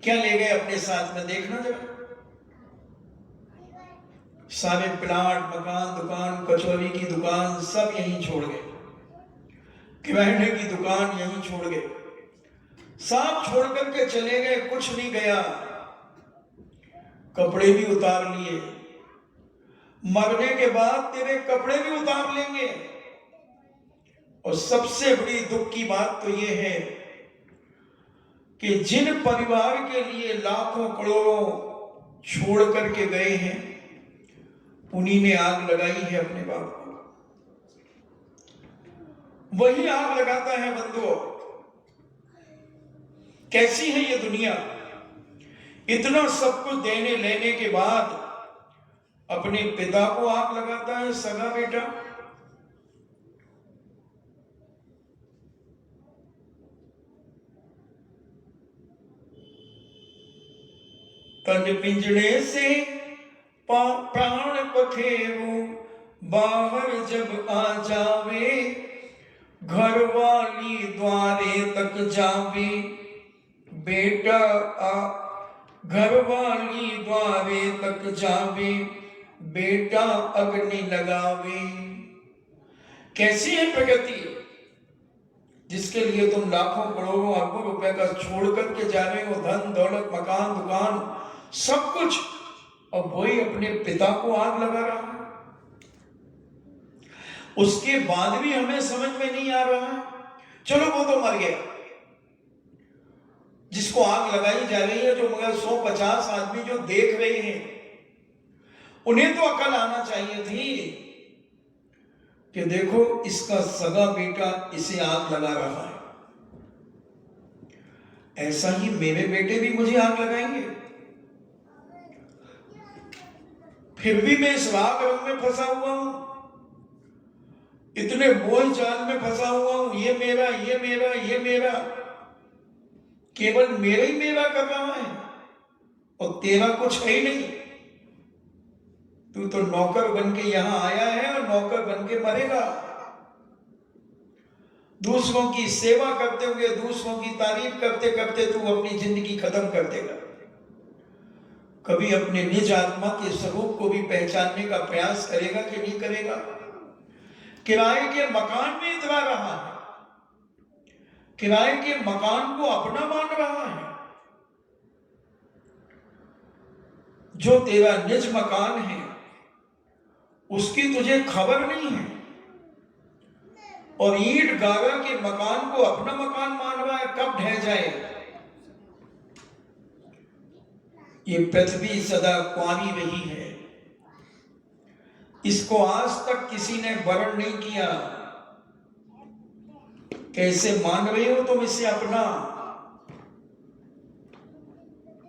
क्या ले गए अपने साथ में? देखना जरा। सारे प्लाट, मकान, दुकान, कचौरी की दुकान सब यहीं छोड़ गए। किराने की दुकान यहीं छोड़ गए। सब छोड़ करके चले गए। कुछ नहीं गया। कपड़े भी उतार लिए। मरने के बाद तेरे कपड़े भी उतार लेंगे। और सबसे बड़ी दुख की बात तो यह है कि जिन परिवार के लिए लाखों करोड़ों छोड़ करके गए हैं, उन्हीं ने आग लगाई है अपने बाप को। वही आग लगाता है बंधुओं। कैसी है ये दुनिया? इतना सब कुछ देने लेने के बाद अपने पिता को आग लगाता है सगा बेटा। तन पिंजड़े से प्राण पखेरु, बाहर जब आ जावे, घर वाली द्वारे तक जावे बेटा घर वाली द्वारे तक जावे बेटा अग्नि लगावे। कैसी है प्रगति जिसके लिए तुम लाखों करोड़ों अरबों रुपए का छोड़ करके जा रहे हो, धन दौलत मकान दुकान सब कुछ, और वही अपने पिता को आग लगा रहा है। उसके बाद भी हमें समझ में नहीं आ रहा है। चलो वो तो मर गया, जिसको आग लगाई जा रही है, जो मगर 150 आदमी जो देख रहे हैं, उन्हें तो अकल आना चाहिए थी कि देखो इसका सगा बेटा इसे आग लगा रहा है, ऐसा ही मेरे बेटे भी मुझे आग लगाएंगे। फिर भी मैं इस राग रंग में फंसा हुआ हूं, इतने बोल चाल में फंसा हुआ हूं, ये मेरा ये मेरा ये मेरा, केवल मेरा ही मेरा कर रहा है और तेरा कुछ है ही नहीं। तू तो नौकर बन के यहां आया है और नौकर बन के मरेगा। दूसरों की सेवा करते हुए, दूसरों की तारीफ करते करते तू अपनी जिंदगी खत्म कर देगा। कभी अपने निज आत्मा के स्वरूप को भी पहचानने का प्रयास करेगा कि नहीं करेगा? किराए के मकान में इतना रहा है, किराए के मकान को अपना मान रहा है। जो तेरा निज मकान है उसकी तुझे खबर नहीं है, और ईंट गारा के मकान को अपना मकान मान रहा है। कब ढह जाए? ये पृथ्वी सदा कुंवारी रही है, इसको आज तक किसी ने वर्ण नहीं किया। कैसे मान रहे हो तुम इसे अपना?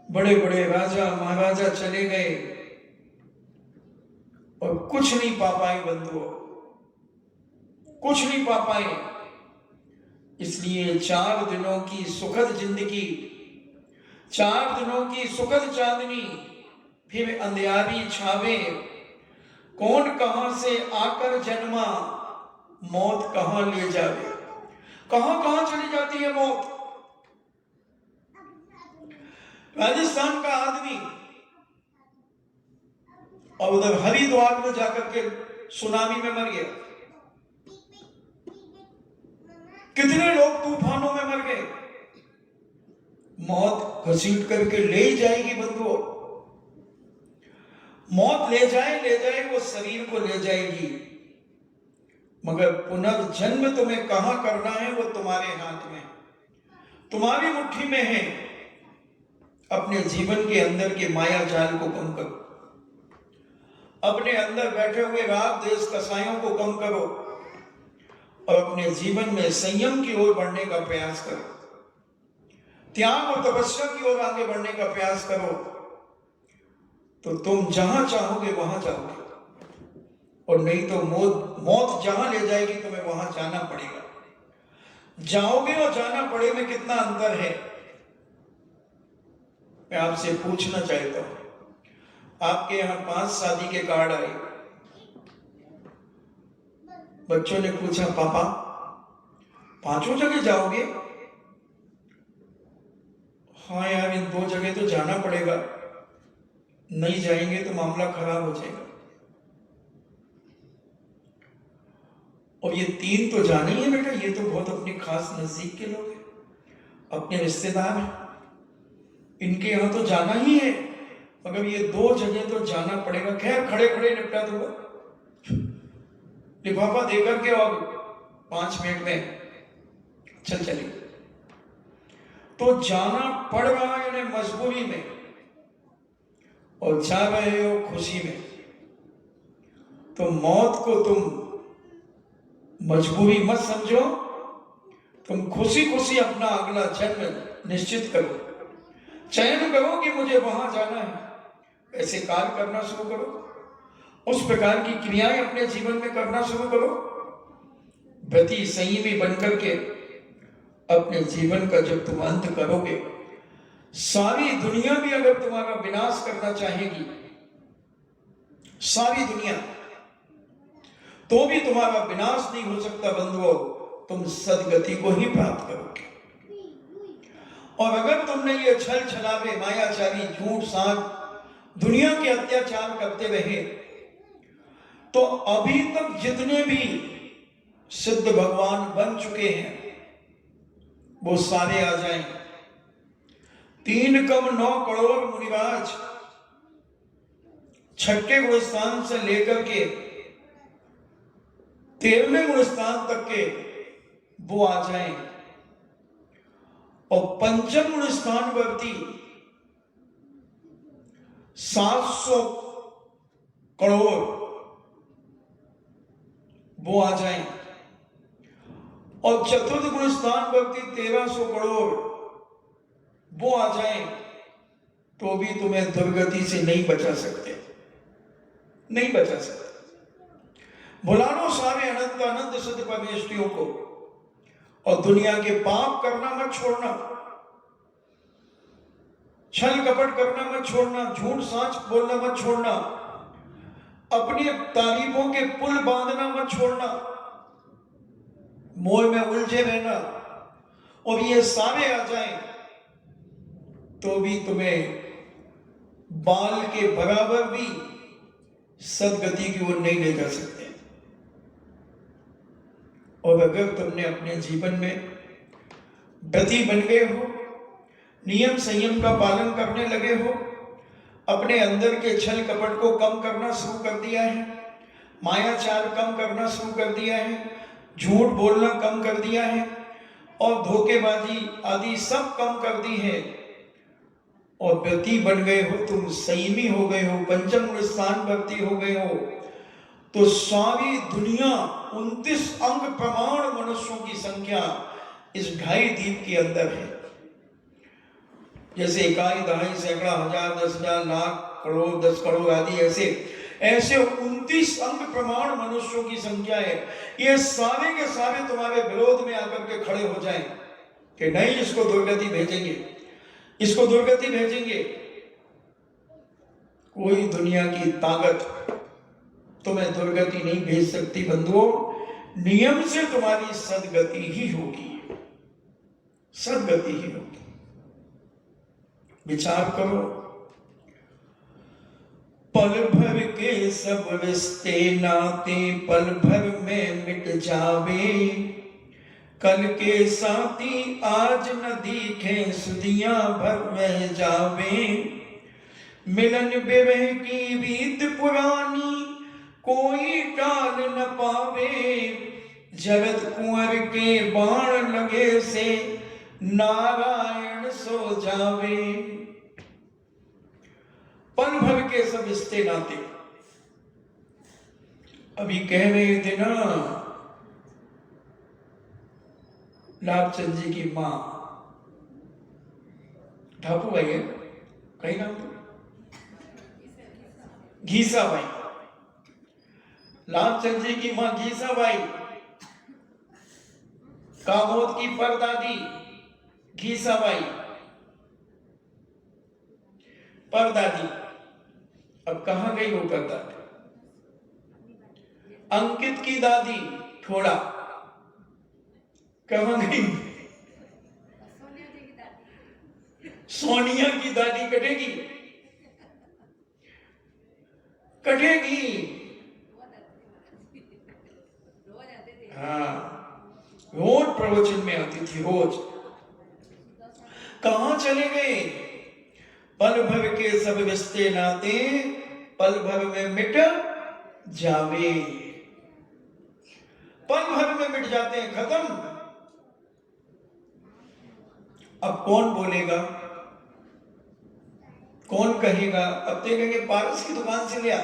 बड़े बड़े राजा महाराजा चले गए और कुछ नहीं पा पाए बंधुओं, कुछ नहीं पा पाए। इसलिए 4 दिनों की सुखद जिंदगी, 4 दिनों की सुखद चांदनी, फिर अंधियारी छावे। कौन कहां से आकर जन्मा, मौत कहां ले जावे। कहां कहां चली जाती है मौत। राजस्थान का आदमी और उधर हरिद्वार में जाकर के सुनामी में मर गया। कितने लोग तूफानों में मर गए। मौत घसीट करके ले ही जाएगी बंधुओं। मौत ले जाए वो शरीर को ले जाएगी, मगर पुनर्जन्म तुम्हें कहां करना है वो तुम्हारे हाथ में, तुम्हारी मुट्ठी में है। अपने जीवन के अंदर के माया जाल को कम करो, अपने अंदर बैठे हुए राग देश कसायों को कम करो और अपने जीवन में संयम की ओर बढ़ने का प्रयास करो, त्याग और तपस्या की ओर आगे बढ़ने का प्रयास करो। तो तुम जहां चाहोगे वहां जाओगे, और नहीं तो मौत जहां ले जाएगी तुम्हें वहां जाना पड़ेगा। जाओगे और जाना पड़े में कितना अंतर है, मैं आपसे पूछना चाहता हूं। आपके यहां 5 शादी के कार्ड आए, बच्चों ने पूछा पापा 5 जगह जाओगे? हाँ यार, इन 2 जगह तो जाना पड़ेगा, नहीं जाएंगे तो मामला खराब हो जाएगा। और ये 3 तो जाने ही है बेटा, ये तो बहुत अपने खास नजदीक के लोग हैं, अपने रिश्तेदार हैं, इनके यहां तो जाना ही है, मगर ये 2 जगह तो जाना पड़ेगा। खैर खड़े खड़े निपटा दूंगा, लिफाफा देकर के और 5 मिनट में चलिए। तो जाना पड़ रहा है इन्हें मजबूरी में, और जा रहे हो खुशी में। तो मौत को तुम मजबूरी मत समझो, तुम खुशी खुशी अपना अगला जन्म निश्चित करो, चयन करो कि मुझे वहां जाना है, ऐसे कार्य करना शुरू करो, उस प्रकार की क्रियाएं अपने जीवन में करना शुरू करो। व्रती संयमी बनकर के अपने जीवन का जब तुम अंत करोगे, सारी दुनिया भी अगर तुम्हारा विनाश करना चाहेगी, सारी दुनिया, तो भी तुम्हारा विनाश नहीं हो सकता बंधुओं, तुम सदगति को ही प्राप्त करोगे। और अगर तुमने ये छल छलावे, मायाचारी, झूठ साध दुनिया के अत्याचार करते रहे तो अभी तक जितने भी सिद्ध भगवान बन चुके हैं वो सारे आ जाएं। 3 कम 9 करोड़ मुनिराज छठे गुणस्थान से लेकर के 13वें गुणस्थान तक के वो आ जाएं। और पंचम गुणस्थान वर्ती 700 करोड़ वो आ जाएं। और चतुर्थ गुणस्थान वर्ती 1300 करोड़ वो आ जाएं, तो भी तुम्हें दुर्गति से नहीं बचा सकते, नहीं बचा सकते। बुला लो सारे अनंत अनंत सिद्ध परमेष्टियों को और दुनिया के पाप करना मत छोड़ना, छल कपट करना मत छोड़ना, झूठ साच बोलना मत छोड़ना, अपनी तारीफों के पुल बांधना मत छोड़ना, मोह में उलझे रहना। और ये सारे आ जाएं तो भी तुम्हें बाल के बराबर भी सदगति की ओर नहीं ले जा सकते। और अगर तुमने अपने जीवन में व्रती बन गए हो, नियम संयम का पालन करने लगे हो, अपने अंदर के छल कपट को कम करना शुरू कर दिया है, मायाचार कम करना शुरू कर दिया है, झूठ बोलना कम कर दिया है और धोखेबाजी आदि सब कम कर दी है, और व्रती बन गए हो, तुम संयमी हो गए हो, पंचम गुण स्थान वर्ती हो गए हो, तो सारी दुनिया 29 अंग प्रमाण मनुष्यों की संख्या इस 2.5 दीप के अंदर है। जैसे इकाई, दहाई, सैकड़ा, हजार, 10,000, लाख, करोड़, 10 करोड़ आदि ऐसे 29 अंग प्रमाण मनुष्यों की संख्या है। ये सारे के सारे तुम्हारे विरोध में आकर के खड़े हो जाएं कि नहीं, इसको दुर्गति भेजेंगे, इसको दुर्गति भेजेंगे। कोई दुनिया की ताकत तुम्हें दुर्गति नहीं भेज सकती बंधुओं। नियम से तुम्हारी सदगति ही होगी, सदगति ही होगी। विचार करो, पल भर के सब रिश्ते नाते पल भर में मिट जावे, कल के साथी आज न दिखे सुदियां भर में जावे। मिलन विरह की रीत पुरानी कोई टाल न पावे, जगत कुंवर के बाण लगे से नारायण सो जावे। पल भर के सब रिश्ते नाते, अभी कह रहे थे ना लाभचंद जी की मां ठाकुर भाई है, कहीं नाम तो घीसाबाई, लाभचंद जी की मां घीसाबाई, कामोद की परदादी घीसाबाई, परदादी। अब कहां गई वो परदादी? अंकित की दादी थोड़ा कहां गई? सोनिया की दादी कटेगी, कटेगी। हाँ, रोज प्रवचन में आती थी, रोज। कहां चले गए? पल भर के सब रिश्ते नाते पल भर में मिट जावे। पल भर में मिट जाते हैं, खत्म। अब कौन बोलेगा, कौन कहेगा? अब देखेंगे पारस की दुकान से लिया,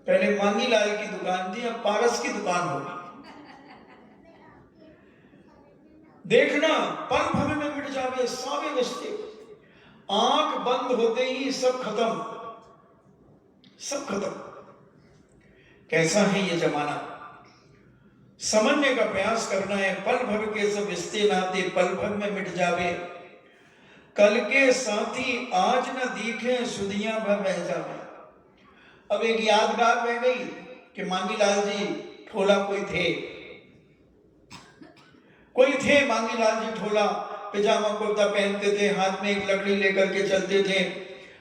पहले मांगी लाल की दुकान थी, अब पारस की दुकान होगी। देखना, पल भर में मिट जावे सारे रिश्ते, आंख बंद होते ही सब खत्म, सब खत्म। कैसा है ये जमाना? समझने का प्रयास करना है। पल भर के सब रिश्ते नाते पल भर में मिट जावे, कल के साथी आज न दिखे सुदियां भर रह जावे। अब एक यादगार रह गई कि मांगीलाल जी थोड़ा कोई थे, कोई थे मांगीलाल जी ठोला, पिजामा कुर्ता पहनते थे, हाथ में एक लकड़ी लेकर के चलते थे,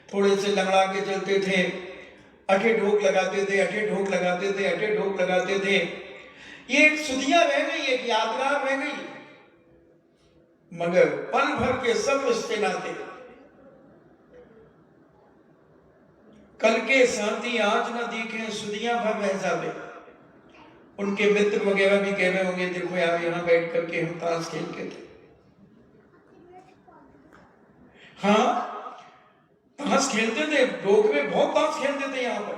थोड़े से लंगड़ा के चलते थे, अठे ढोक लगाते थे, अठे ढोक लगाते थे, अठे ढोक लगाते थे। ये एक सुधिया रह गई, एक यादगार रह गई, मगर पल भर के सब रिश्ते नाते कल के साथी आज न दिखे, सुधिया भर रह जावे। उनके मित्र वगैरह भी कह रहे होंगे, देखो यार यहां बैठ करके हम ताश खेलते थे। हाँ, ताश खेलते थे, लोग में बहुत ताश खेलते थे यहां पर,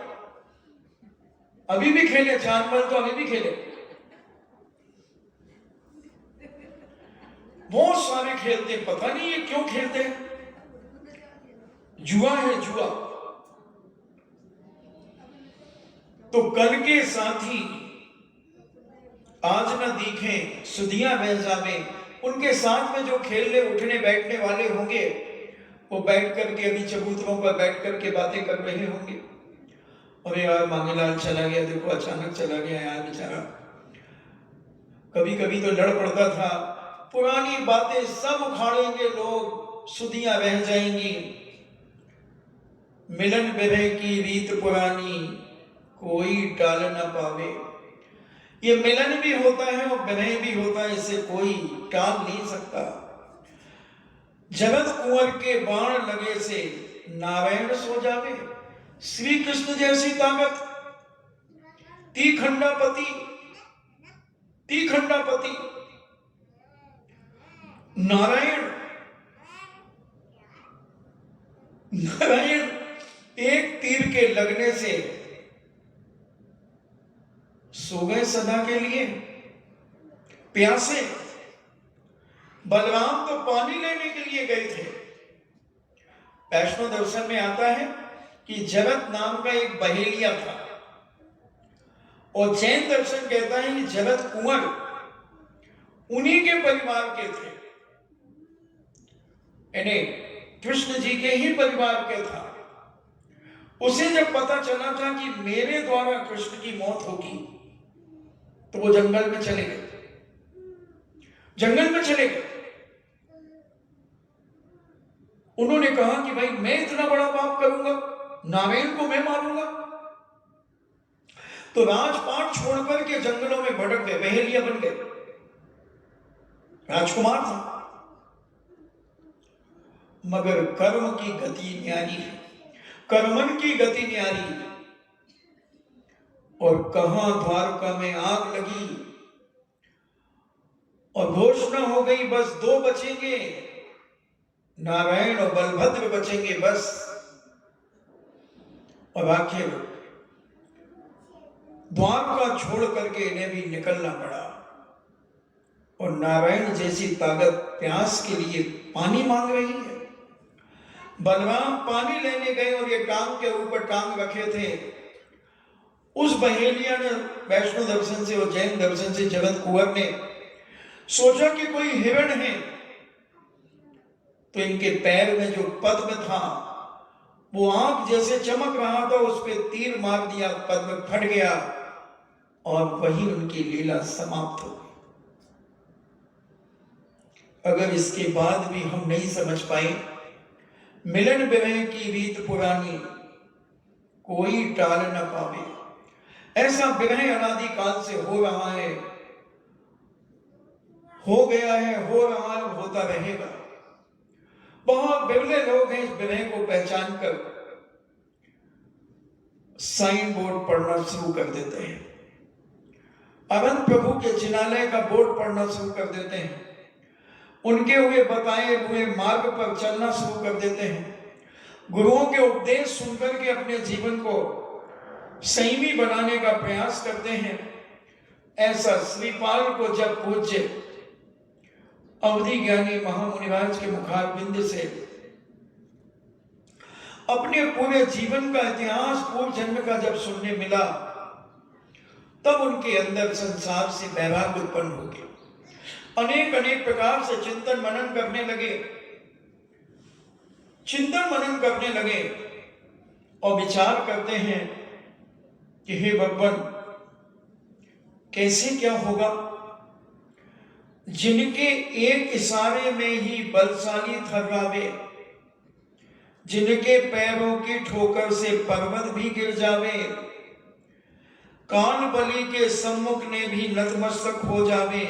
अभी भी खेले, 4 बल तो अभी भी खेले, बहुत सारे खेलते, पता नहीं ये क्यों खेलते हैं, जुआ है जुआ। तो कल के साथी आज न दिखे, सुधिया बह जावे। उनके साथ में जो खेलने उठने बैठने वाले होंगे, वो बैठ करके अभी चबूतरों पर बैठ करके बातें कर रहे होंगे, अरे यार मांगीलाल चला गया, देखो अचानक चला गया यार बेचारा, कभी कभी तो लड़ पड़ता था, पुरानी बातें सब उखाड़ेंगे लोग, सुधियां रह जाएंगी। मिलन विरह की रीत पुरानी, कोई टाल न पावे। ये मिलन भी होता है और विरह भी होता है, इसे कोई टाल नहीं सकता। जगत कुंवर के बाण लगे से नारायण सो जावे। श्री कृष्ण जैसी ताकत, तीखंडापति, तीखंडापति नारायण, नारायण एक तीर के लगने से सो गए सदा के लिए प्यासे। बलराम तो पानी लेने के लिए गए थे। वैष्णो दर्शन में आता है कि जगत नाम का एक बहेलिया था, और जैन दर्शन कहता है कि जगत कुंवर उन्हीं के परिवार के थे, यानी कृष्ण जी के ही परिवार के था। उसे जब पता चला था कि मेरे द्वारा कृष्ण की मौत होगी, तो वो जंगल में चले गए, जंगल में चले गए। उन्होंने कहा कि भाई मैं इतना बड़ा पाप करूंगा, नारायण को मैं मारूंगा, तो राजपाट छोड़कर के जंगलों में भटक गए, बहेलिया बन गए। राजकुमार था, मगर कर्म की गति न्यारी है, कर्मन की गति न्यारी है। और कहां द्वारका में आग लगी और घोषणा हो गई, बस 2 बचेंगे, नारायण और बलभद्र बचेंगे बस। और आखिर द्वारका छोड़ करके इन्हें भी निकलना पड़ा, और नारायण जैसी ताकत प्यास के लिए पानी मांग रही है। बलराम पानी लेने गए और ये टांग के ऊपर टांग रखे थे। उस बहेलिया ने वैष्णो दर्शन से और जैन दर्शन से जगत कुंवर ने सोचा कि कोई हिरण है, तो इनके पैर में जो पद्म था वो आंख जैसे चमक रहा था, उस पर तीर मार दिया, पद्म फट गया और वही उनकी लीला समाप्त हो गई। अगर इसके बाद भी हम नहीं समझ पाए, मिलन विरह की रीत पुरानी, कोई टाल न पावे। ऐसा विरह अनादि काल से हो रहा है, हो गया है, हो रहा है, होता रहेगा। बहुत बिरले लोग हैं इस विरह को पहचान कर साइन बोर्ड पढ़ना शुरू कर देते हैं, अनंत प्रभु के जिनालय का बोर्ड पढ़ना शुरू कर देते हैं, उनके हुए बताए हुए मार्ग पर चलना शुरू कर देते हैं, गुरुओं के उपदेश सुनकर के अपने जीवन को संयमी बनाने का प्रयास करते हैं। ऐसा श्रीपाल को जब पूज्य अवधि ज्ञानी महामुनिराज के मुखारबिंद से अपने पूरे जीवन का इतिहास पूर्व जन्म का जब सुनने मिला, तब उनके अंदर संसार से वैराग्य उत्पन्न हो गया। अनेक अनेक प्रकार से चिंतन मनन करने लगे, चिंतन मनन करने लगे और विचार करते हैं कि हे भगवान, कैसे क्या होगा। जिनके एक इशारे में ही बलशाली थर्रावे, जिनके पैरों की ठोकर से पर्वत भी गिर जावे, काल बलि के सम्मुख ने भी नतमस्तक हो जावे,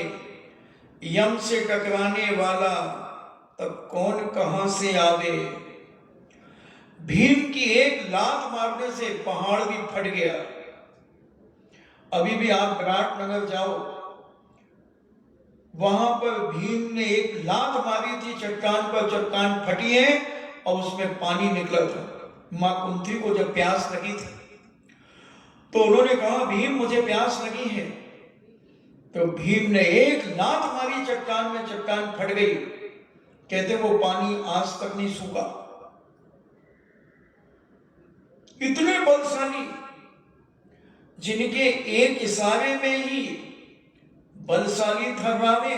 यम से टकराने वाला तब कौन कहां से आवे। भीम की एक लात मारने से पहाड़ भी फट गया। अभी भी आप विराटनगर जाओ, वहां पर भीम ने एक लात मारी थी चट्टान पर, चट्टान फटी है और उसमें पानी निकला था। मां कुंती को जब प्यास लगी थी तो उन्होंने कहा भीम मुझे प्यास लगी है, तो भीम ने एक लात मारी चट्टान में, चट्टान फट गई। कहते वो पानी आज तक नहीं सूखा। इतने बलशाली, जिनके एक इशारे में ही बलशाली थर्रावे,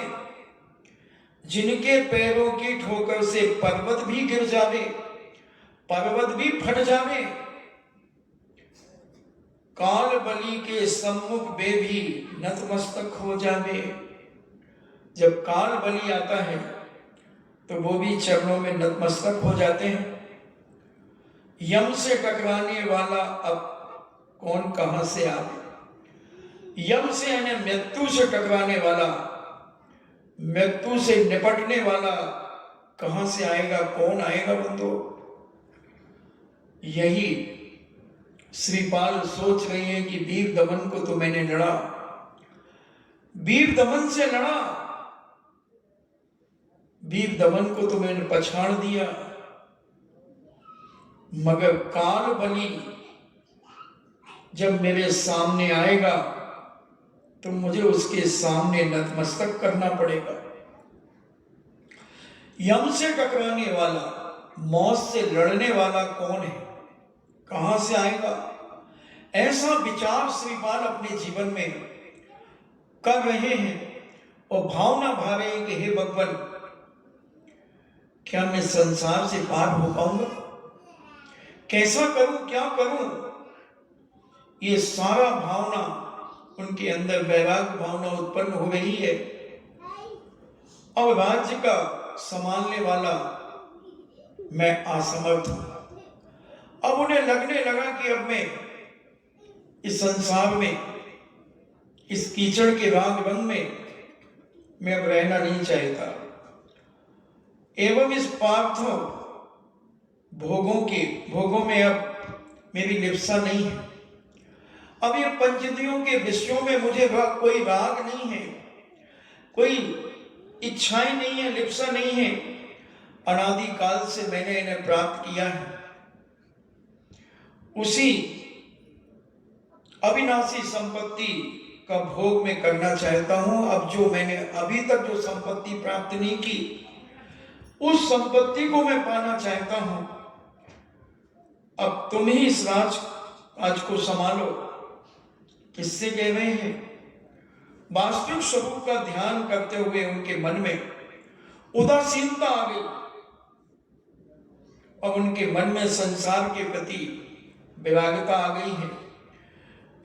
जिनके पैरों की ठोकर से पर्वत भी गिर जावे, पर्वत भी फट जावे, काल बलि के सम्मुख वे भी नतमस्तक हो जावे। जब काल बलि आता है तो वो भी चरणों में नतमस्तक हो जाते हैं। यम से टकराने वाला अब कौन कहां से आवे। यम से यानी मृत्यु से टकराने वाला, मृत्यु से निपटने वाला कहां से आएगा, कौन आएगा बंधु। यही श्रीपाल सोच रही है कि वीर दमन को तो मैंने लड़ा, वीर दमन से लड़ा, वीर दमन को तो मैंने पछाड़ दिया, मगर काल बलि जब मेरे सामने आएगा तो मुझे उसके सामने नतमस्तक करना पड़ेगा। यम से टकराने वाला, मौत से लड़ने वाला कौन है, कहां से आएगा। ऐसा विचार श्रीपाल अपने जीवन में कर रहे हैं और भावना भा रहे हैं कि हे भगवान, क्या मैं संसार से पार हो पाऊंगा, कैसा करूं, क्या करूं। ये सारा भावना उनके अंदर वैराग्य भावना उत्पन्न हो रही है। अब राज्य का संभालने वाला मैं असमर्थ हूं। अब उन्हें लगने लगा कि अब मैं इस संसार में, इस कीचड़ के राग रंग में मैं अब रहना नहीं चाहता, एवं इस पार्थ भोगों में अब मेरी लिप्सा नहीं है। अब ये पंचदियों के विषयों में मुझे कोई राग नहीं है, कोई इच्छाएं नहीं है, लिप्सा नहीं है। अनादि काल से मैंने इन्हें प्राप्त किया है, उसी अविनाशी संपत्ति का भोग मैं करना चाहता हूं। अब जो मैंने अभी तक जो संपत्ति प्राप्त नहीं की, उस संपत्ति को मैं पाना चाहता हूं। अब तुम ही इस राज को संभालो। किससे कह रहे हैं। वास्तविक स्वरूप का ध्यान करते हुए उनके मन में उदासीनता आ गई। अब उनके मन में संसार के प्रति विरागता आ गई है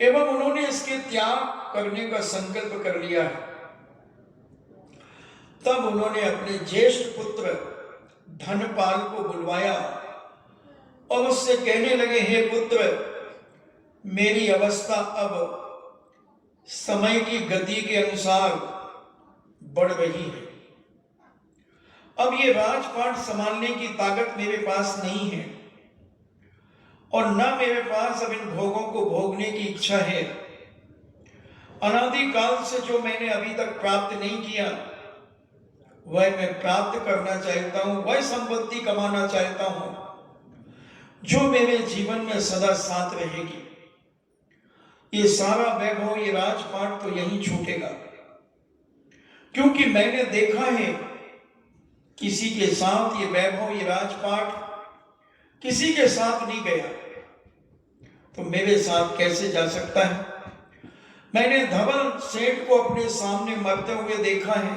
एवं उन्होंने इसके त्याग करने का संकल्प कर लिया है। तब उन्होंने अपने ज्येष्ठ पुत्र धनपाल को बुलवाया और उससे कहने लगे, हे पुत्र, मेरी अवस्था अब समय की गति के अनुसार बढ़ रही है। अब ये राजपाट संभालने की ताकत मेरे पास नहीं है और न मेरे पास अब इन भोगों को भोगने की इच्छा है। अनादि काल से जो मैंने अभी तक प्राप्त नहीं किया वह मैं प्राप्त करना चाहता हूं, वह संपत्ति कमाना चाहता हूं जो मेरे जीवन में सदा साथ रहेगी। ये सारा वैभव, ये राजपाट तो यहीं छूटेगा, क्योंकि मैंने देखा है किसी के साथ ये वैभव, ये राजपाट किसी के साथ नहीं गया, तो मेरे साथ कैसे जा सकता है। मैंने धवल सेठ को अपने सामने मरते हुए देखा है।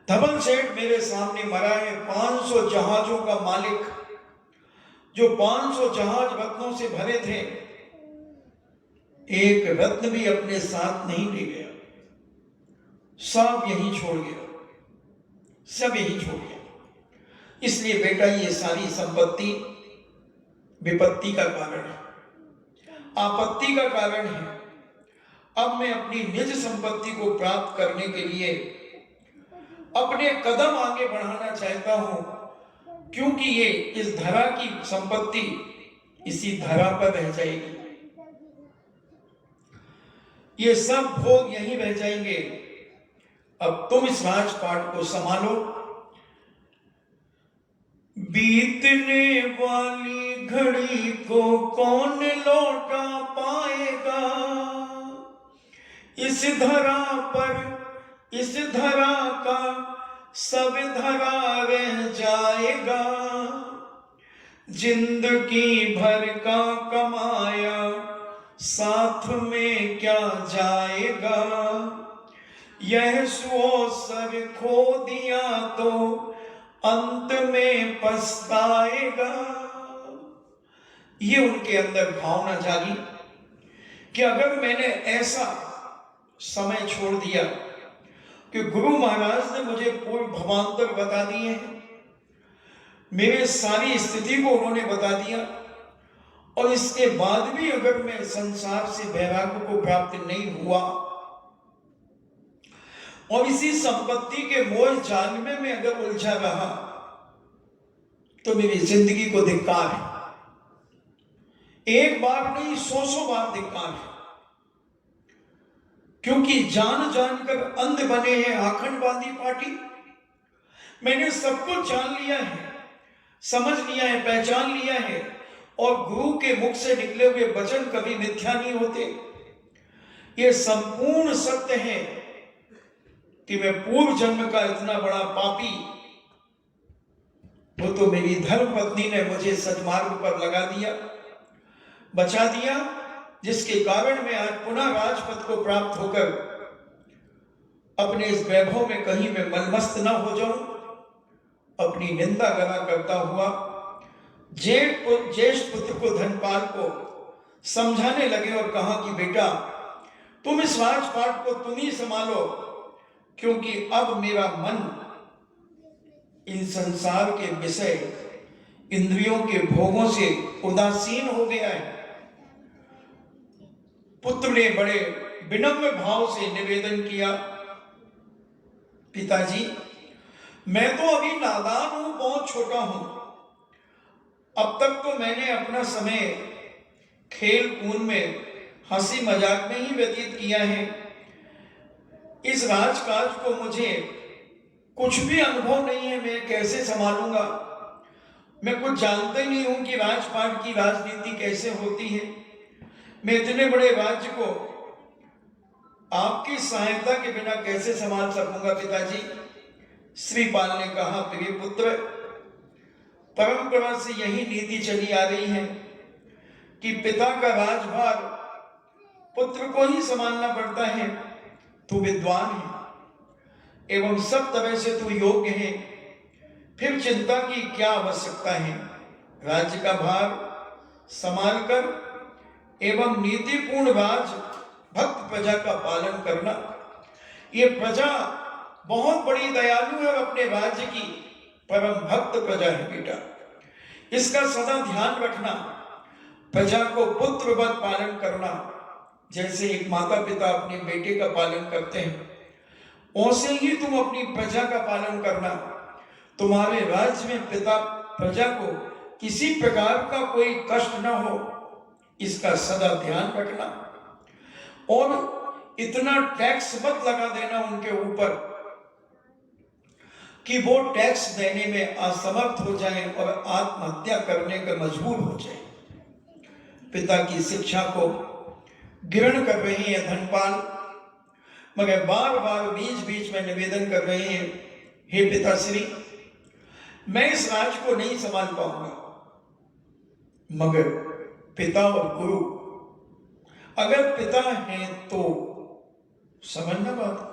धवल सेठ मेरे सामने मरा है, 500 जहाजों का मालिक, जो 500 जहाज रत्नों से भरे थे, एक रत्न भी अपने साथ नहीं ले गया। सब यही छोड़ गया, सब यही छोड़ गया। इसलिए बेटा ये सारी संपत्ति विपत्ति का कारण है, आपत्ति का कारण है। अब मैं अपनी निज संपत्ति को प्राप्त करने के लिए अपने कदम आगे बढ़ाना चाहता हूं, क्योंकि ये इस धरा की संपत्ति इसी धरा पर रह जाएगी, ये सब भोग यहीं रह जाएंगे। अब तुम इस राजपाट को संभालो। बीतने वाली घड़ी को कौन लौटा पाएगा, इस धरा पर इस धरा का सब धरा रह जाएगा। जिंदगी भर का कमाया साथ में क्या जाएगा, यह सुअवसर खो दिया तो अंत में पछताएगा। ये उनके अंदर भावना जागी कि अगर मैंने ऐसा समय छोड़ दिया कि गुरु महाराज ने मुझे पूर्व भवांतर बता दिए हैं, मेरे सारी स्थिति को उन्होंने बता दिया, और इसके बाद भी अगर मैं संसार से वैराग्य को प्राप्त नहीं हुआ और इसी संपत्ति के मोह जाल में मैं अगर उलझा रहा, तो मेरी जिंदगी को धिक्कार है। एक बार नहीं, 100 बार धिक्कार है, क्योंकि जान जानकर अंध बने हैं आखंडवादी पार्टी। मैंने सब कुछ जान लिया है, समझ लिया है, पहचान लिया है, और गुरु के मुख से निकले हुए वचन कभी मिथ्या नहीं होते। ये संपूर्ण सत्य है कि मैं पूर्व जन्म का इतना बड़ा पापी, वो तो मेरी धर्म पत्नी ने मुझे सन्मार्ग पर लगा दिया, बचा दिया, जिसके कारण मैं आज पुनः राजपद को प्राप्त होकर अपने इस वैभव में कहीं मैं मनमस्त न हो जाऊं। अपनी निंदा गला करता हुआ ज्येष्ठ पुत्र को धनपाल को समझाने लगे और कहा कि बेटा तुम इस राजपाट को तुम ही संभालो, क्योंकि अब मेरा मन इन संसार के विषय इंद्रियों के भोगों से उदासीन हो गया है। पुत्र ने बड़े विनम्र भाव से निवेदन किया, पिताजी मैं तो अभी नादान हूं, बहुत छोटा हूं, अब तक तो मैंने अपना समय खेल कूद में, हंसी मजाक में ही व्यतीत किया है। इस राजकाज को मुझे कुछ भी अनुभव नहीं है, मैं कैसे संभालूंगा। मैं कुछ जानता ही नहीं हूं कि राजपाट की राजनीति कैसे होती है। मैं इतने बड़े राज्य को आपकी सहायता के बिना कैसे संभाल सकूंगा पिताजी। श्रीपाल ने कहा, प्रिय पुत्र, परंपरा से यही नीति चली आ रही है कि पिता का राजभार पुत्र को ही संभालना पड़ता है। तू विद्वान है एवं सब तरह से तू योग्य है, फिर चिंता की क्या आवश्यकता है। राज्य का भार संभाल कर एवं नीतिपूर्ण राज भक्त प्रजा का पालन करना। ये प्रजा बहुत बड़ी दयालु है, अपने राज्य की परम भक्त प्रजा है बेटा, इसका सदा ध्यान रखना। प्रजा को पुत्रवत पालन करना, जैसे एक माता पिता अपने बेटे का पालन करते हैं, वैसे ही तुम अपनी प्रजा का पालन करना। तुम्हारे राज्य में पिता प्रजा को किसी प्रकार का कोई कष्ट न हो, इसका सदा ध्यान रखना। और इतना टैक्स मत लगा देना उनके ऊपर कि वो टैक्स देने में असमर्थ हो जाए और आत्महत्या करने का मजबूर हो जाए। पिता की शिक्षा को ग्रहण कर रहे हैं धनपाल, मगर बार बार बीच बीच में निवेदन कर रहे हैं, हे पिताश्री मैं इस राज को नहीं संभाल पाऊंगा। मगर पिता और गुरु अगर पिता हैं तो समझना बात,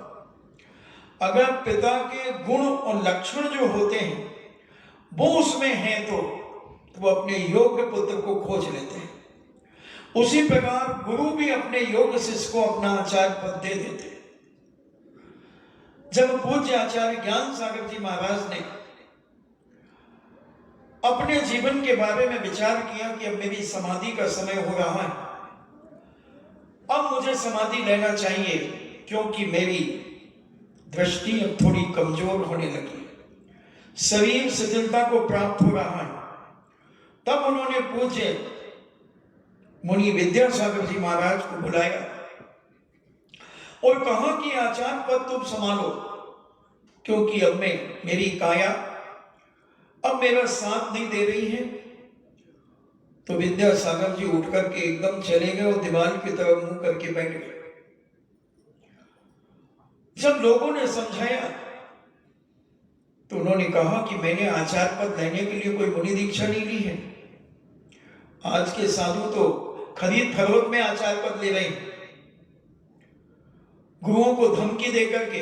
अगर पिता के गुण और लक्षण जो होते हैं वो उसमें हैं तो वो अपने योग्य पुत्र को खोज लेते हैं। उसी प्रकार गुरु भी अपने योग्य शिष्य को अपना आचार्य पद दे देते हैं। जब पूज्य आचार्य ज्ञान सागर जी महाराज ने अपने जीवन के बारे में विचार किया कि अब मेरी समाधि का समय हो रहा है, अब मुझे समाधि लेना चाहिए, क्योंकि मेरी दृष्टि अब थोड़ी कमजोर होने लगी, शरीर शिथिलता को प्राप्त हो रहा है। तब उन्होंने पूज्य मुनि विद्यासागर जी महाराज को बुलाया और कहा कि आचार्य पद तुम संभालो, क्योंकि अब मेरी काया अब मेरा साथ नहीं दे रही है। तो विद्यासागर जी उठ करके एकदम चले गए और दीवार की तरफ मुंह करके बैठ गए। जब लोगों ने समझाया तो उन्होंने कहा कि मैंने आचार्य पद लेने के लिए कोई मुनि दीक्षा नहीं ली है। आज के साधु तो खरीद फरोख्त में आचार्य पद ले रहे हैं, गुरुओं को धमकी दे करके,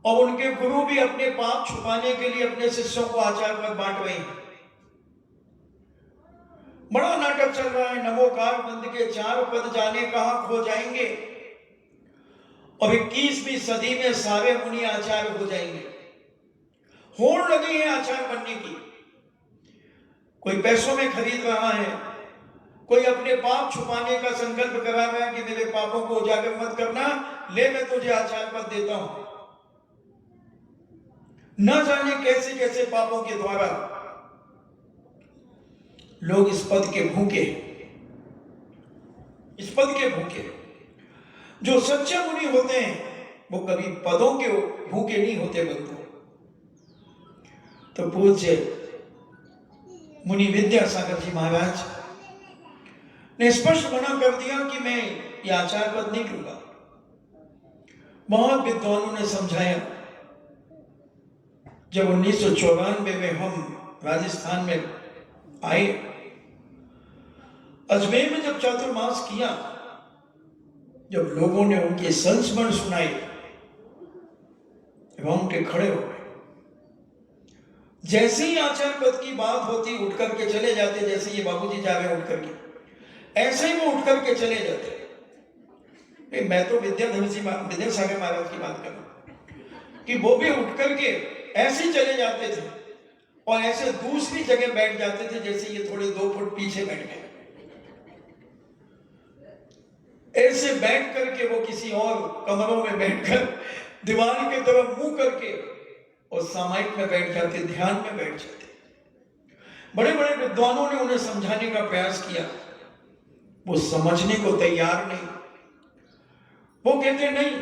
और उनके गुरु भी अपने पाप छुपाने के लिए अपने शिष्यों को आचार्य पद बांट रहे हैं। बड़ा नाटक चल रहा है, नमोकार बंद के 4 पद जाने कहां खो जाएंगे, और 21वीं सदी में सारे मुनि आचार्य हो जाएंगे। होड़ लगी है आचार्य बनने की, कोई पैसों में खरीद रहा है, कोई अपने पाप छुपाने का संकल्प करा रहा है कि मेरे पापों को उजागर मत करना, ले मैं तुझे आचार्य पद देता हूं। न जाने कैसे कैसे पापों के द्वारा लोग इस पद के भूखे, इस पद के भूखे। जो सच्चे मुनि होते हैं वो कभी पदों के भूखे नहीं होते बंधु। तो पूज्य मुनि विद्यासागर जी महाराज ने स्पष्ट मना कर दिया कि मैं ये आचार्य पद नहीं लूंगा। बहुत विद्वानों ने समझाया। जब 1994 में हम राजस्थान में आए, अजमेर में जब चातुर्मास किया, जब लोगों ने उनके संस्मरण सुनाए, रोंगटे खड़े हो गए। जैसे ही आचार्य पद की बात होती उठ करके चले जाते, जैसे ये बाबूजी जा रहे उठ करके, ऐसे ही वो उठ करके चले जाते। मैं तो विद्यासागर महाराज की बात कर रहा हूं कि वो भी उठ करके ऐसे ही चले जाते थे और ऐसे दूसरी जगह बैठ जाते थे, जैसे ये थोड़े 2 फुट पीछे बैठ गए। ऐसे बैठ करके वो किसी और कमरों में बैठकर दीवार की तरफ मुंह करके और सामायिक में बैठ जाते, ध्यान में बैठ जाते। बड़े बड़े विद्वानों ने उन्हें समझाने का प्रयास किया, वो समझने को तैयार नहीं। वो कहते नहीं,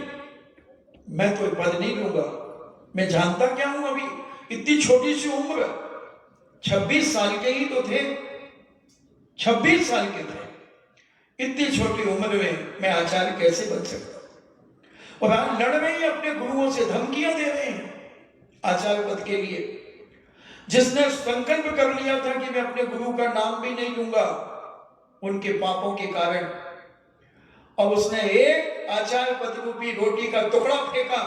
मैं तो पद नहीं लूंगा, मैं जानता क्या हूं, अभी इतनी छोटी सी उम्र, 26 साल के ही तो थे, 26 साल के थे, इतनी छोटी उम्र में मैं आचार्य कैसे बन सकता हूं। और आज लड़ रहे हैं, अपने गुरुओं से धमकियां दे रहे हैं आचार्य पद के लिए। जिसने संकल्प कर लिया था कि मैं अपने गुरु का नाम भी नहीं लूंगा उनके पापों के कारण, और उसने एक आचार्य पद रूपी रोटी का टुकड़ा फेंका,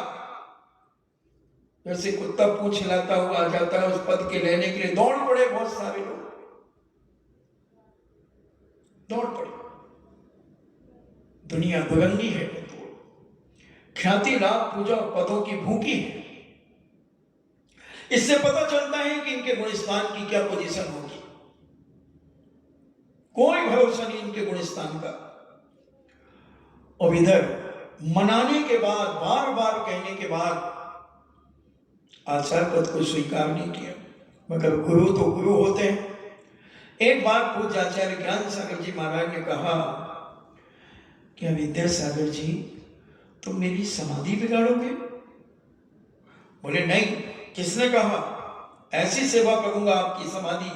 जैसे कुत्ता पूंछ हिलाता हुआ आ जाता है उस पद के लेने के लिए, दौड़ पड़े बहुत सारे लोग, दौड़ पड़े। दुनिया दुरंगी है, ख्याति लाभ पूजा पदों की भूखी है। इससे पता चलता है कि इनके गुणस्थान की क्या पोजीशन होगी। कोई भरोसा नहीं इनके गुणस्थान का। और इधर मनाने के बाद, बार बार कहने के बाद आचार्य पद को स्वीकार नहीं किया। मगर गुरु तो गुरु होते हैं। एक बार पूज्य आचार्य ज्ञान सागर जी महाराज ने कहा, क्या विद्यासागर जी तुम मेरी समाधि बिगाड़ोगे? बोले नहीं, किसने कहा? ऐसी सेवा करूंगा आपकी समाधि,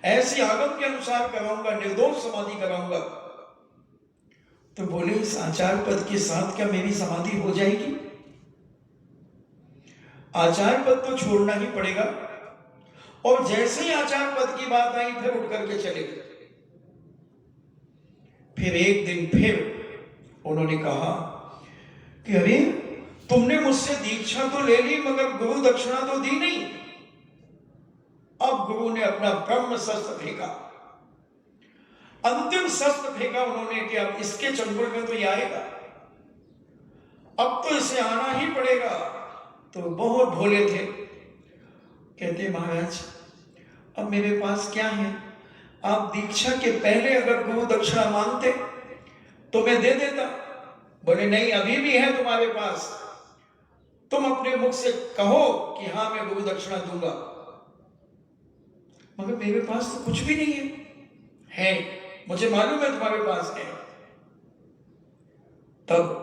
ऐसी आगम के अनुसार कराऊंगा, निर्दोष समाधि कराऊंगा। तो बोले इस आचार्य पद के साथ क्या मेरी समाधि हो जाएगी? आचार्य पद तो छोड़ना ही पड़ेगा। और जैसे ही आचार्य पद की बात आई फिर उठ करके चले गए। फिर एक दिन फिर उन्होंने कहा कि अरे तुमने मुझसे दीक्षा तो ले ली मगर गुरु दक्षिणा तो दी नहीं। अब गुरु ने अपना ब्रह्म शस्त्र फेंका, अंतिम शस्त्र फेंका उन्होंने कि अब इसके चंगुल में तो ये आएगा। अब तो इसे आना ही पड़ेगा। तो बहुत भोले थे, कहते महाराज अब मेरे पास क्या है, आप दीक्षा के पहले अगर गुरु दक्षिणा मांगते तो मैं दे देता। बोले नहीं, अभी भी है तुम्हारे पास, तुम अपने मुख से कहो कि हाँ मैं गुरु दक्षिणा दूंगा। मगर मेरे पास तो कुछ भी नहीं है मुझे मालूम है तुम्हारे पास है। तब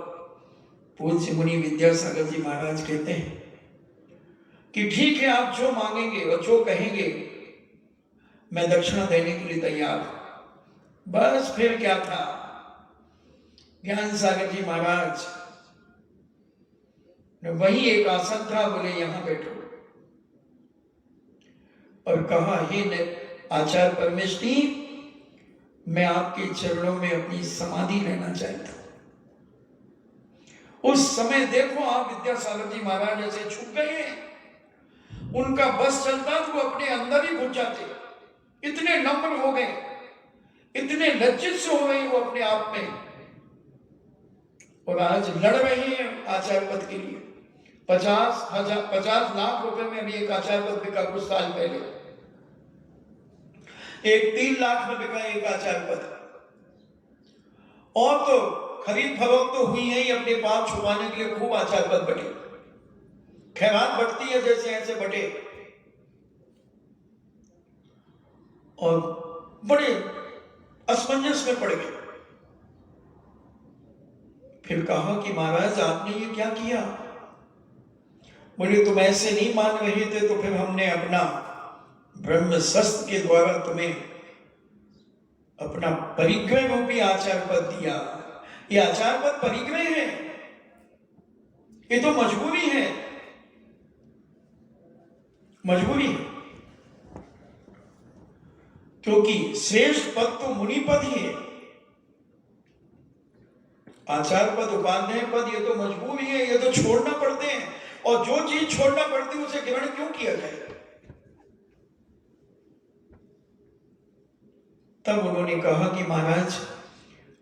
पूज्य मुनि विद्यासागर जी महाराज कहते हैं कि ठीक है, आप जो मांगेंगे और जो कहेंगे मैं दक्षिणा देने के लिए तैयार हूं। बस फिर क्या था, ज्ञान सागर जी महाराज ने वही एक आसन था, बोले यहां बैठो, और कहा हे आचार्य परमेष्ठी, मैं आपके चरणों में अपनी समाधि लेना चाहता हूं। उस समय देखो आप विद्यासागर जी महाराज ऐसे छुप गए हैं, उनका बस चलता तो वो अपने अंदर ही घुस जाते, इतने नम्र हो गए, इतने लज्जित से हो गए वो अपने आप में। और आज लड़ रहे हैं आचार्य पद के लिए। 50 लाख रुपए में अभी एक आचार्य पद बिका, कुछ साल पहले एक 3 लाख में बिका एक आचार्य पद। और तो खरीद फरोख्त तो हुई है ही, अपने पाप छुपाने के लिए खूब आचार्य पद बटे, खैरात बढ़ती है जैसे ऐसे बटे, और बड़े असमंजस में पड़ गए। फिर कहा कि महाराज आपने ये क्या किया। बोले तुम ऐसे नहीं मान रहे थे तो फिर हमने अपना ब्रह्म शस्त्र के द्वारा तुम्हें अपना परिग्रह रूपी आचार्य पद दिया। ये आचार्य पद परिग्रह है, ये तो मजबूरी है, मजबूरी है, क्योंकि श्रेष्ठ पद तो मुनि पद ही है। आचार्य पद, उपाध्याय पद, ये तो मजबूरी है, ये तो छोड़ना पड़ते हैं, और जो चीज छोड़ना पड़ती है उसे ग्रहण क्यों किया जाए। तब उन्होंने कहा कि महाराज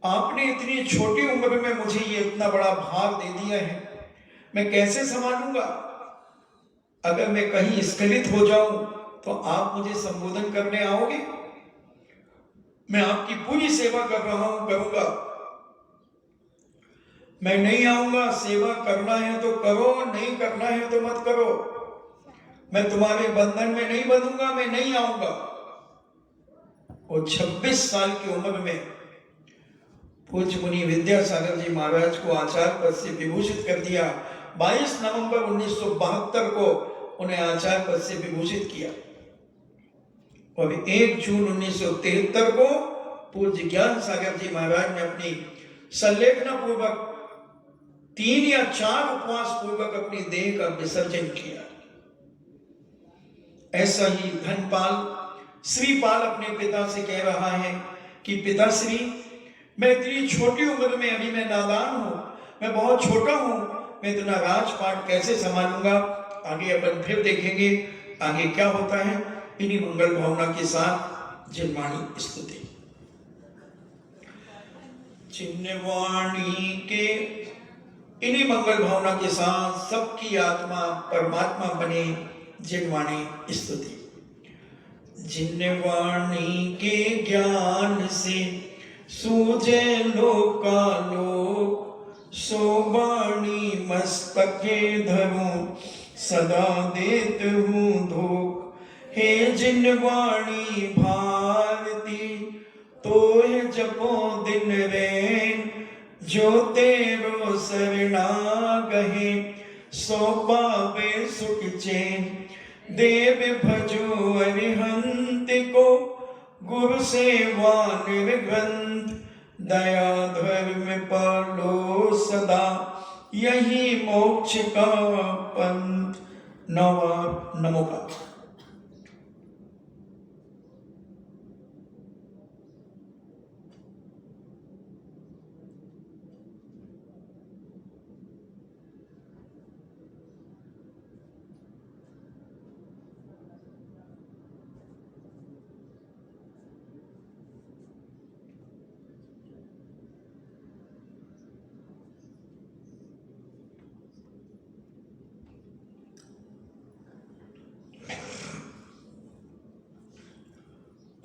आपने इतनी छोटी उम्र में मुझे ये इतना बड़ा भार दे दिया है, मैं कैसे संभालूंगा। अगर मैं कहीं स्खलित हो जाऊं तो आप मुझे संबोधन करने आओगे। मैं आपकी पूरी सेवा कर रहा हूं, करूंगा। मैं नहीं आऊंगा, सेवा करना है तो करो, नहीं करना है तो मत करो। मैं तुम्हारे बंधन में नहीं बंधूंगा, मैं नहीं आऊंगा। और 26 साल की उम्र में पूज्य मुनि विद्यासागर जी महाराज को आचार्य पद से विभूषित कर दिया। 22 नवंबर 1972 को उन्हें आचार्य पद से विभूषित किया, और 1 जून 1973 को पूज्य ज्ञान सागर जी महाराज ने अपनी संलेखना पूर्वक 3 या 4 उपवास पूर्वक अपनी देह का विसर्जन किया। ऐसा ही धनपाल श्रीपाल अपने पिता से कह रहा है कि पिताश्री, मैं इतनी छोटी उम्र में, अभी मैं नादान हूं, मैं बहुत छोटा हूं, मैं इतना राजपाट कैसे संभालूंगा। आगे अपन फिर देखेंगे आगे क्या होता है। इन्हीं मंगल भावना के साथ जिनवाणी स्तुति। जिनवाणी के इन्हीं मंगल भावना के साथ सबकी आत्मा परमात्मा बने। जिनवाणी स्तुति। जिनवाणी के ज्ञान से सूझे लोकालोक, सो वाणी मस्तके धरूं, सदा देत हूँ धोख। हे जिनवाणी भारती, तोय जपो दिन रैन, जो तेरो शरणागहि, सो पावे सुख चैन। देव भजो अरिहंत को, गुरु सेवा निर्ग्रंथ, दया धर्म पालो सदा, यही मोक्ष का पंथ। नमोकार।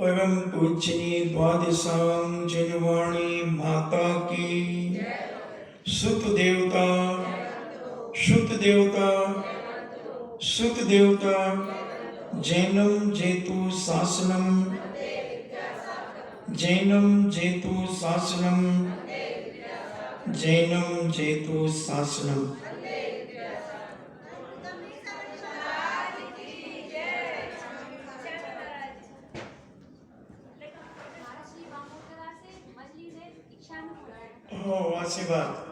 परम पूजनीय द्वादशांग जिनवाणी माता की सुत देवता शुत देवता सुत देवता जैनम जेतु शासनम जैनम जेतु शासनम जैनम जेतु शासनम। हो आशीर्वाद